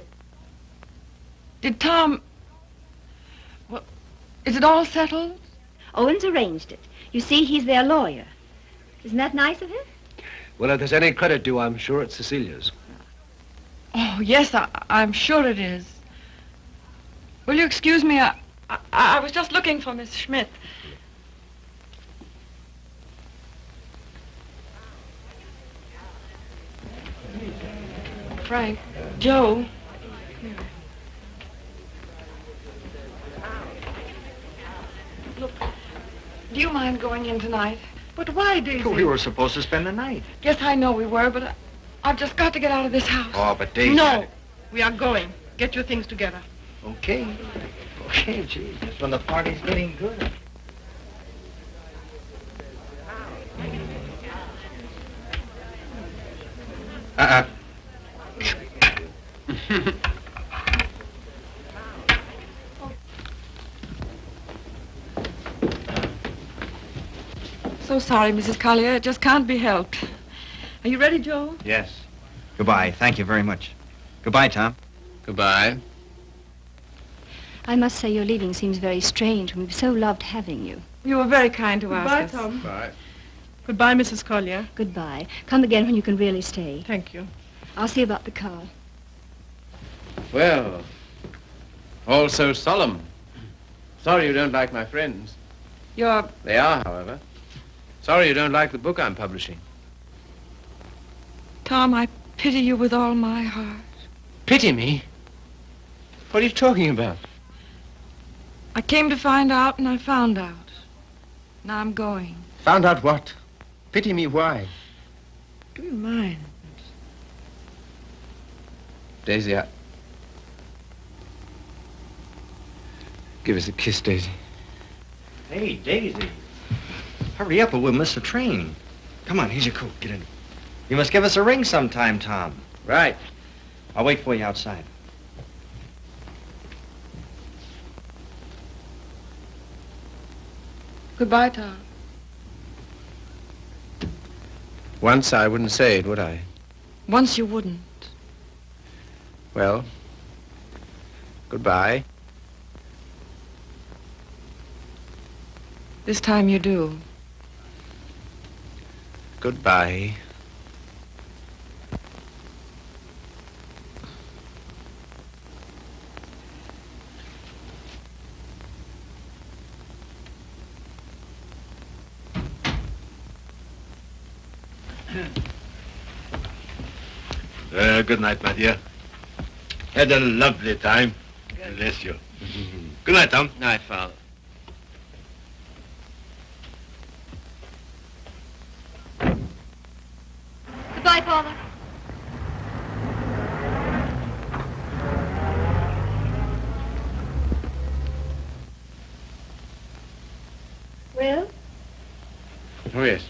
Did Tom... Well, is it all settled? Owen's arranged it. You see, he's their lawyer. Isn't that nice of him? Well, if there's any credit due, I'm sure it's Cecilia's. Oh, yes, I'm sure it is. Will you excuse me? I was just looking for Miss Schmidt. Frank, Joe. Look, do you mind going in tonight? But why, Daisy? We were supposed to spend the night. Yes, I know we were, but I've just got to get out of this house. Oh, but Daisy... No, we are going. Get your things together. Okay. Okay, gee, just when the party's getting good. So sorry, Mrs. Collier. It just can't be helped. Are you ready, Joe? Yes. Goodbye. Thank you very much. Goodbye, Tom. Goodbye. I must say your leaving seems very strange. We've so loved having you. You were very kind to Goodbye, ask us. Tom. Bye. Goodbye, Mrs. Collier. Goodbye. Come again when you can really stay. Thank you. I'll see about the car. Well, all so solemn. Sorry you don't like my friends. They are, however. Sorry you don't like the book I'm publishing. Tom, I pity you with all my heart. Pity me? What are you talking about? I came to find out, and I found out. Now I'm going. Found out what? Pity me why? Do you mind? Daisy, give us a kiss, Daisy. Hey, Daisy. Hurry up or we'll miss the train. Come on, here's your coat. Get in. You must give us a ring sometime, Tom. Right. I'll wait for you outside. Goodbye, Tom. Once I wouldn't say it, would I? Once you wouldn't. Well, goodbye. This time you do. Goodbye. Good night, my dear. Had a lovely time. Bless you. Good night, Tom. Night, Father. Goodbye, Father. Well? Oh, yes.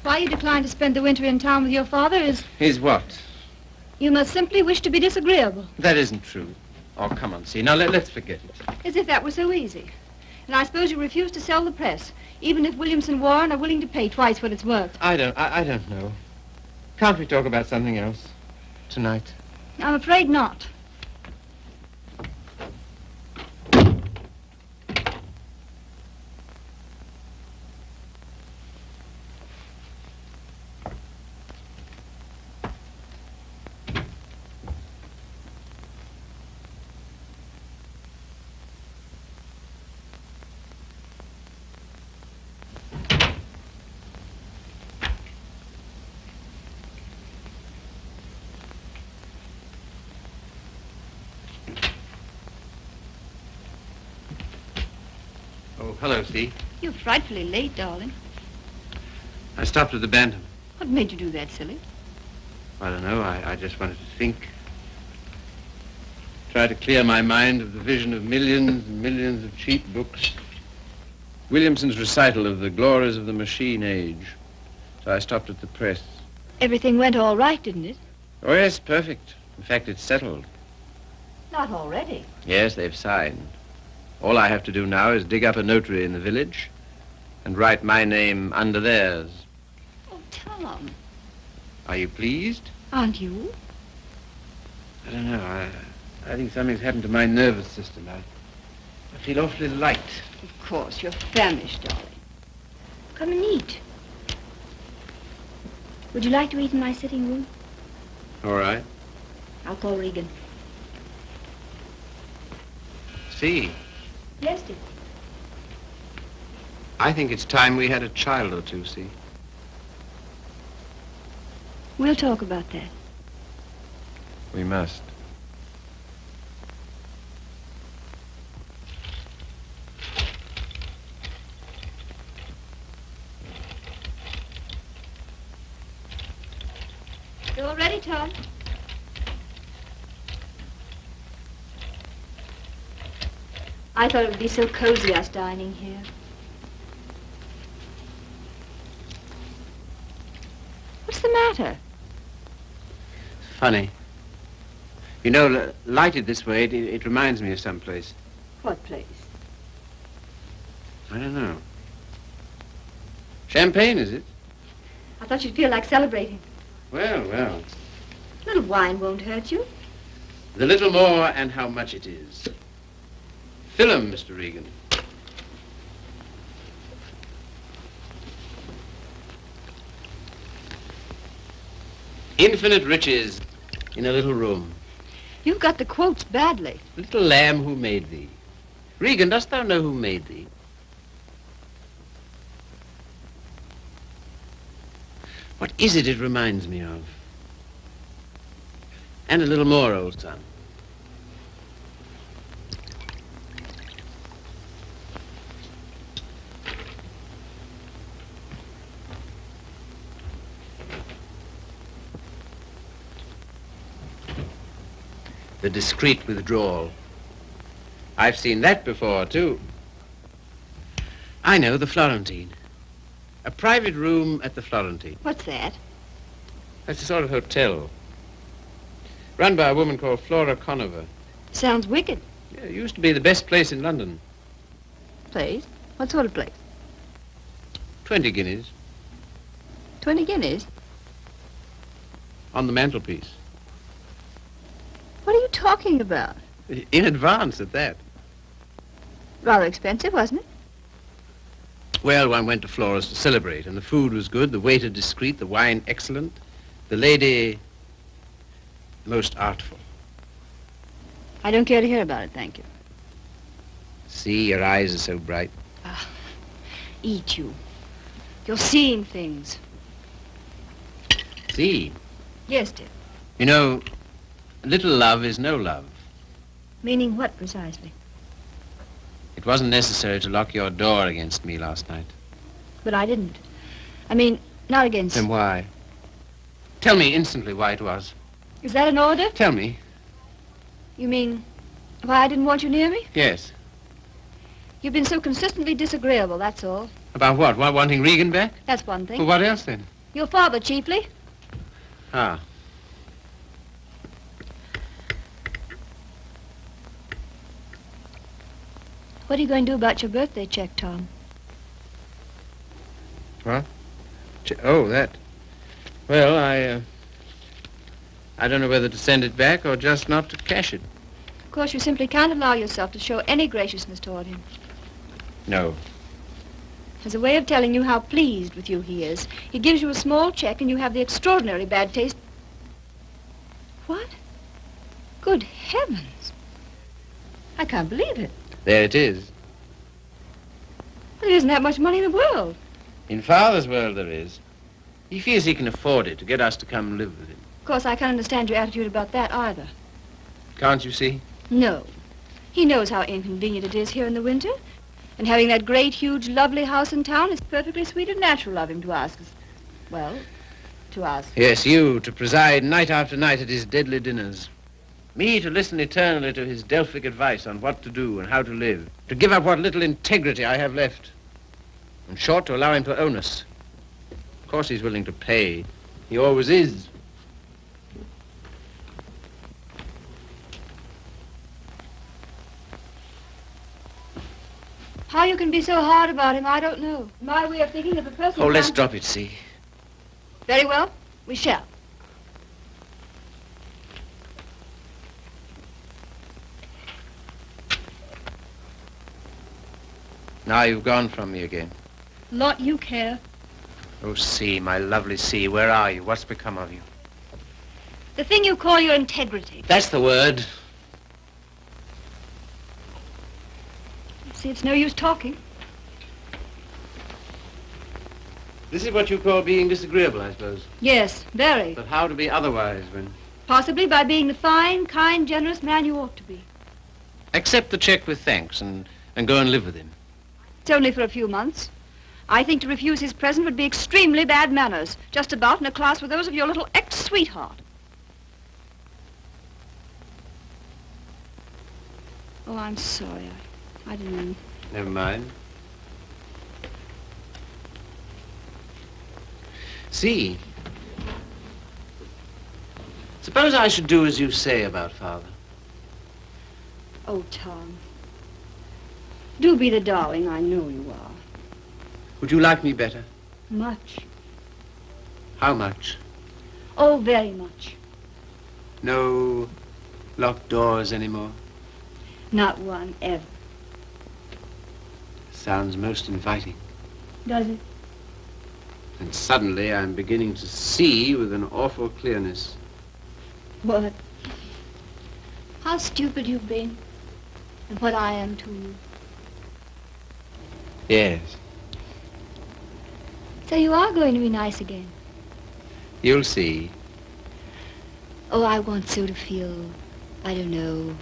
Why you decline to spend the winter in town with your father is... Is what? You must simply wish to be disagreeable. That isn't true. Oh, come on, see. Now, let's forget it. As if that were so easy. And I suppose you refuse to sell the press, even if Williamson Warren are willing to pay twice what it's worth. I don't know. Can't we talk about something else tonight? I'm afraid not. Oh, hello, see. You're frightfully late, darling. I stopped at the Bantam. What made you do that, silly? I don't know. I just wanted to think. Try to clear my mind of the vision of millions and millions of cheap books. Williamson's recital of the glories of the machine age. So I stopped at the press. Everything went all right, didn't it? Oh, yes, perfect. In fact, it's settled. Not already. Yes, they've signed. All I have to do now is dig up a notary in the village and write my name under theirs. Oh, Tom. Are you pleased? Aren't you? I don't know. I think something's happened to my nervous system. I feel awfully light. Of course, you're famished, darling. Come and eat. Would you like to eat in my sitting room? All right. I'll call Regan. See, Yes, dear. I think it's time we had a child or two, see. We'll talk about that. We must. You all ready, Tom? I thought it would be so cozy, us dining here. What's the matter? Funny. You know, lighted this way, it reminds me of some place. What place? I don't know. Champagne, is it? I thought you'd feel like celebrating. Well. A little wine won't hurt you. The little more and how much it is. Fill 'em, Mr. Regan. Infinite riches in a little room. You've got the quotes badly. Little lamb who made thee. Regan, dost thou know who made thee? What is it reminds me of? And a little more, old son. The discreet withdrawal. I've seen that before, too. I know, the Florentine. A private room at the Florentine. What's that? That's a sort of hotel. Run by a woman called Flora Conover. Sounds wicked. Yeah, it used to be the best place in London. Place? What sort of place? 20 guineas 20 guineas? on the mantelpiece. What are you talking about? In advance at that. Rather expensive, wasn't it? Well, one went to Flora's to celebrate, and the food was good, the waiter discreet, the wine excellent, the lady most artful. I don't care to hear about it, thank you. See, your eyes are so bright. Eat you. You're seeing things. See? Yes, dear. You know, little love is no love. Meaning what, precisely? It wasn't necessary to lock your door against me last night. But I didn't. I mean, not against... Then why? Tell me instantly why it was. Is that an order? Tell me. You mean why I didn't want you near me? Yes. You've been so consistently disagreeable, that's all. About what? Wanting Regan back? That's one thing. Well, what else then? Your father, chiefly. Ah. What are you going to do about your birthday check, Tom? What? Oh, that. Well, I don't know whether to send it back or just not to cash it. Of course, you simply can't allow yourself to show any graciousness toward him. No. As a way of telling you how pleased with you he is, he gives you a small check and you have the extraordinary bad taste. What? Good heavens. I can't believe it. There it is. There isn't that much money in the world. In Father's world there is. He feels he can afford it to get us to come and live with him. Of course, I can't understand your attitude about that either. Can't you see? No. He knows how inconvenient it is here in the winter. And having that great, huge, lovely house in town is perfectly sweet and natural of him to ask us. Well, to ask. Yes, you, to preside night after night at his deadly dinners. Me, to listen eternally to his Delphic advice on what to do and how to live. To give up what little integrity I have left. In short, to allow him to own us. Of course he's willing to pay. He always is. How you can be so hard about him, I don't know. My way of thinking of a person... Oh, let's drop it, see. Very well, we shall. Now you've gone from me again. Lot you care. Oh, C, my lovely C, where are you? What's become of you? The thing you call your integrity. That's the word. See, it's no use talking. This is what you call being disagreeable, I suppose. Yes, very. But how to be otherwise when... Possibly by being the fine, kind, generous man you ought to be. Accept the check with thanks and go and live with him. It's only for a few months. I think to refuse his present would be extremely bad manners, just about in a class with those of your little ex-sweetheart. Oh, I'm sorry. I didn't mean... Never mind. See, suppose I should do as you say about Father. Oh, Tom. Do be the darling I know you are. Would you like me better? Much. How much? Oh, very much. No locked doors anymore? Not one, ever. Sounds most inviting. Does it? And suddenly I'm beginning to see with an awful clearness. What? How stupid you've been. And what I am to you. Yes. So you are going to be nice again. You'll see. Oh, I want so to feel, I don't know,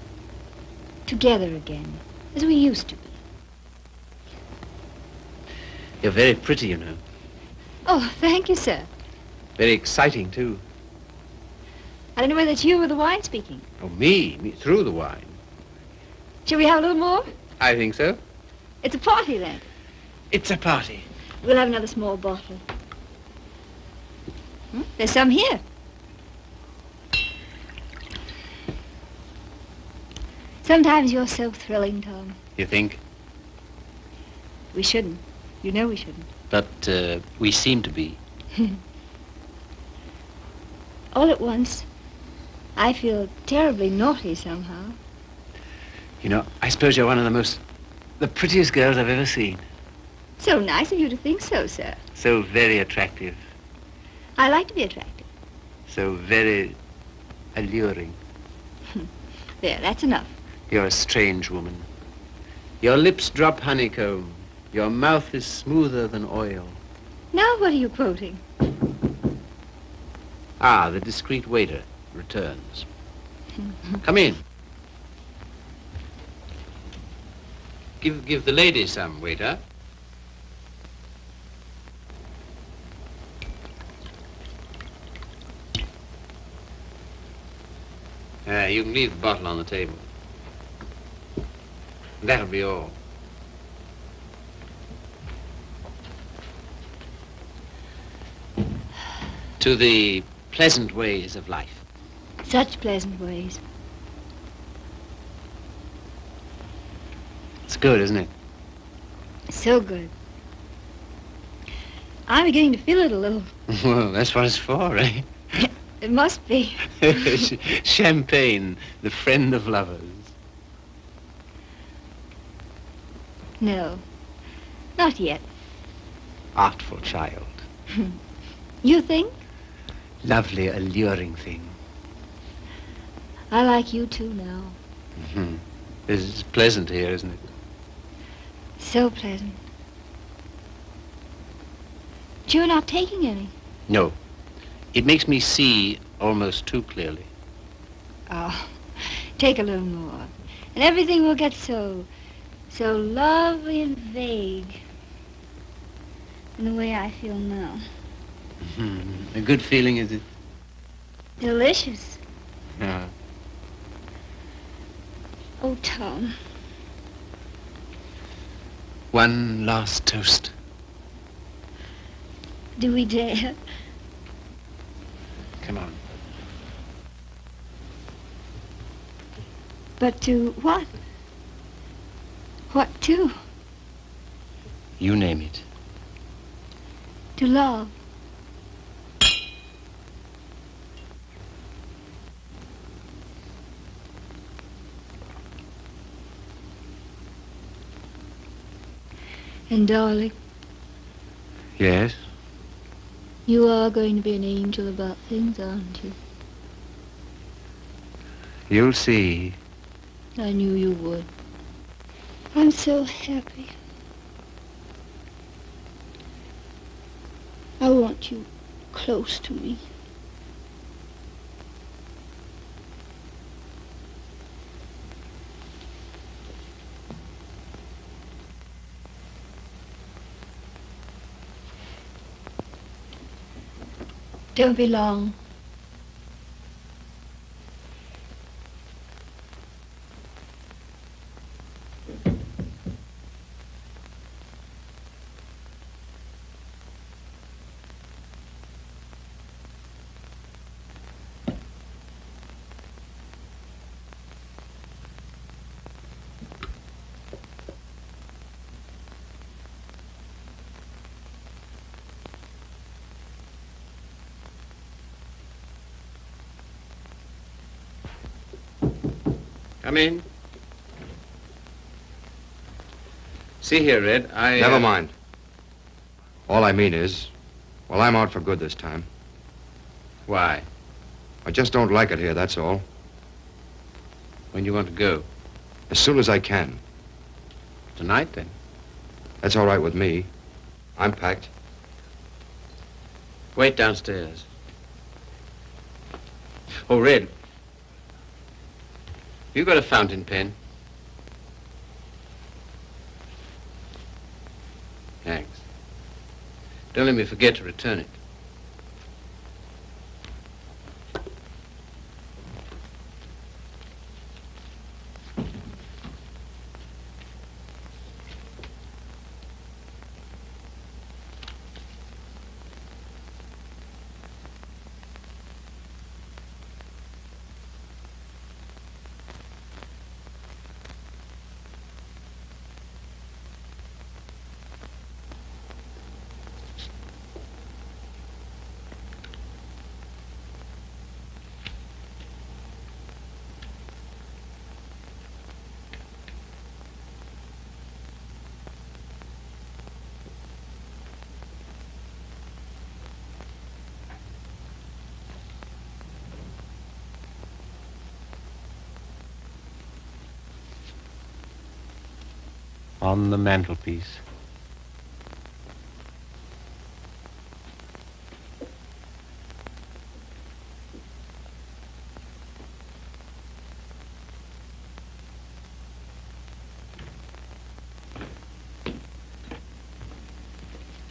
together again, as we used to be. You're very pretty, you know. Oh, thank you, sir. Very exciting, too. I don't know whether it's you or the wine speaking. Oh, me through the wine. Shall we have a little more? I think so. It's a party, then. It's a party. We'll have another small bottle. There's some here. Sometimes you're so thrilling, Tom. You think? We shouldn't. You know we shouldn't. But we seem to be. All at once, I feel terribly naughty somehow. You know, I suppose you're one of the prettiest girls I've ever seen. So nice of you to think so, sir. So very attractive. I like to be attractive. So very alluring. There, that's enough. You're a strange woman. Your lips drop honeycomb. Your mouth is smoother than oil. Now what are you quoting? Ah, the discreet waiter returns. Come in. Give the lady some, waiter. You can leave the bottle on the table. That'll be all. To the pleasant ways of life. Such pleasant ways. It's good, isn't it? So good. I'm beginning to feel it a little. Well, that's what it's for, eh? It must be. Champagne, the friend of lovers. No, not yet. Artful child. You think? Lovely, alluring thing. I like you too now. Mm-hmm. It's pleasant here, isn't it? So pleasant. But you're not taking any. No. It makes me see almost too clearly. Oh, take a little more. And everything will get so lovely and vague. In the way I feel now. Mm-hmm. A good feeling, is it? Delicious. Yeah. Oh, Tom. One last toast. Do we dare? Come on. But to what? What to? You name it. To love. And darling, Yes? you are going to be an angel about things, aren't you? You'll see. I knew you would. I'm so happy. I want you close to me. Don't be long. Come in. See here, Red, Never mind. All I mean is, well, I'm out for good this time. Why? I just don't like it here, that's all. When do you want to go? As soon as I can. Tonight, then? That's all right with me. I'm packed. Wait downstairs. Oh, Red. You got a fountain pen? Thanks. Don't let me forget to return it. On the mantelpiece.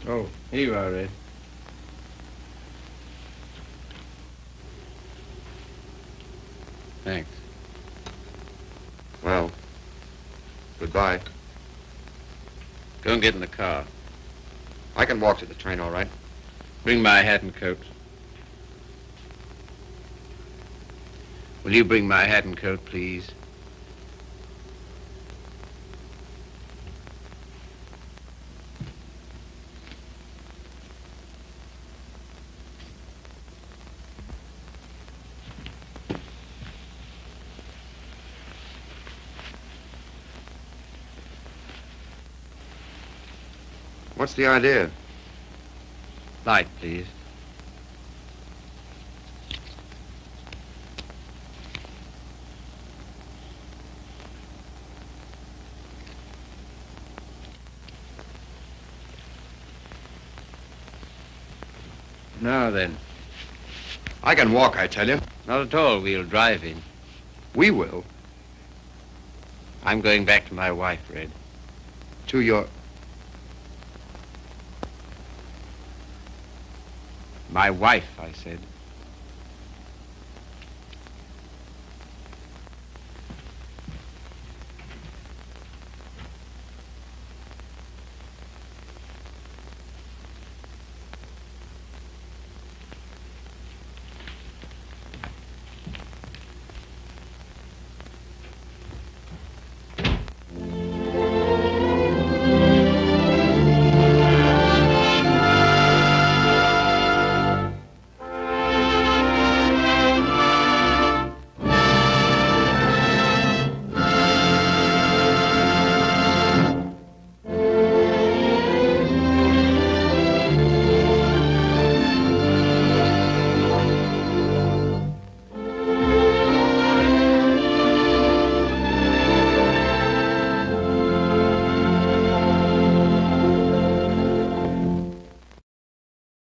Oh, here you are, Red. Thanks. Well, goodbye. Go and get in the car. I can walk to the train, all right? Bring my hat and coat. Will you bring my hat and coat, please? What's the idea? Light, please. Now then. I can walk, I tell you. Not at all. We'll drive in. We will. I'm going back to my wife, Red. To your... My wife, I said.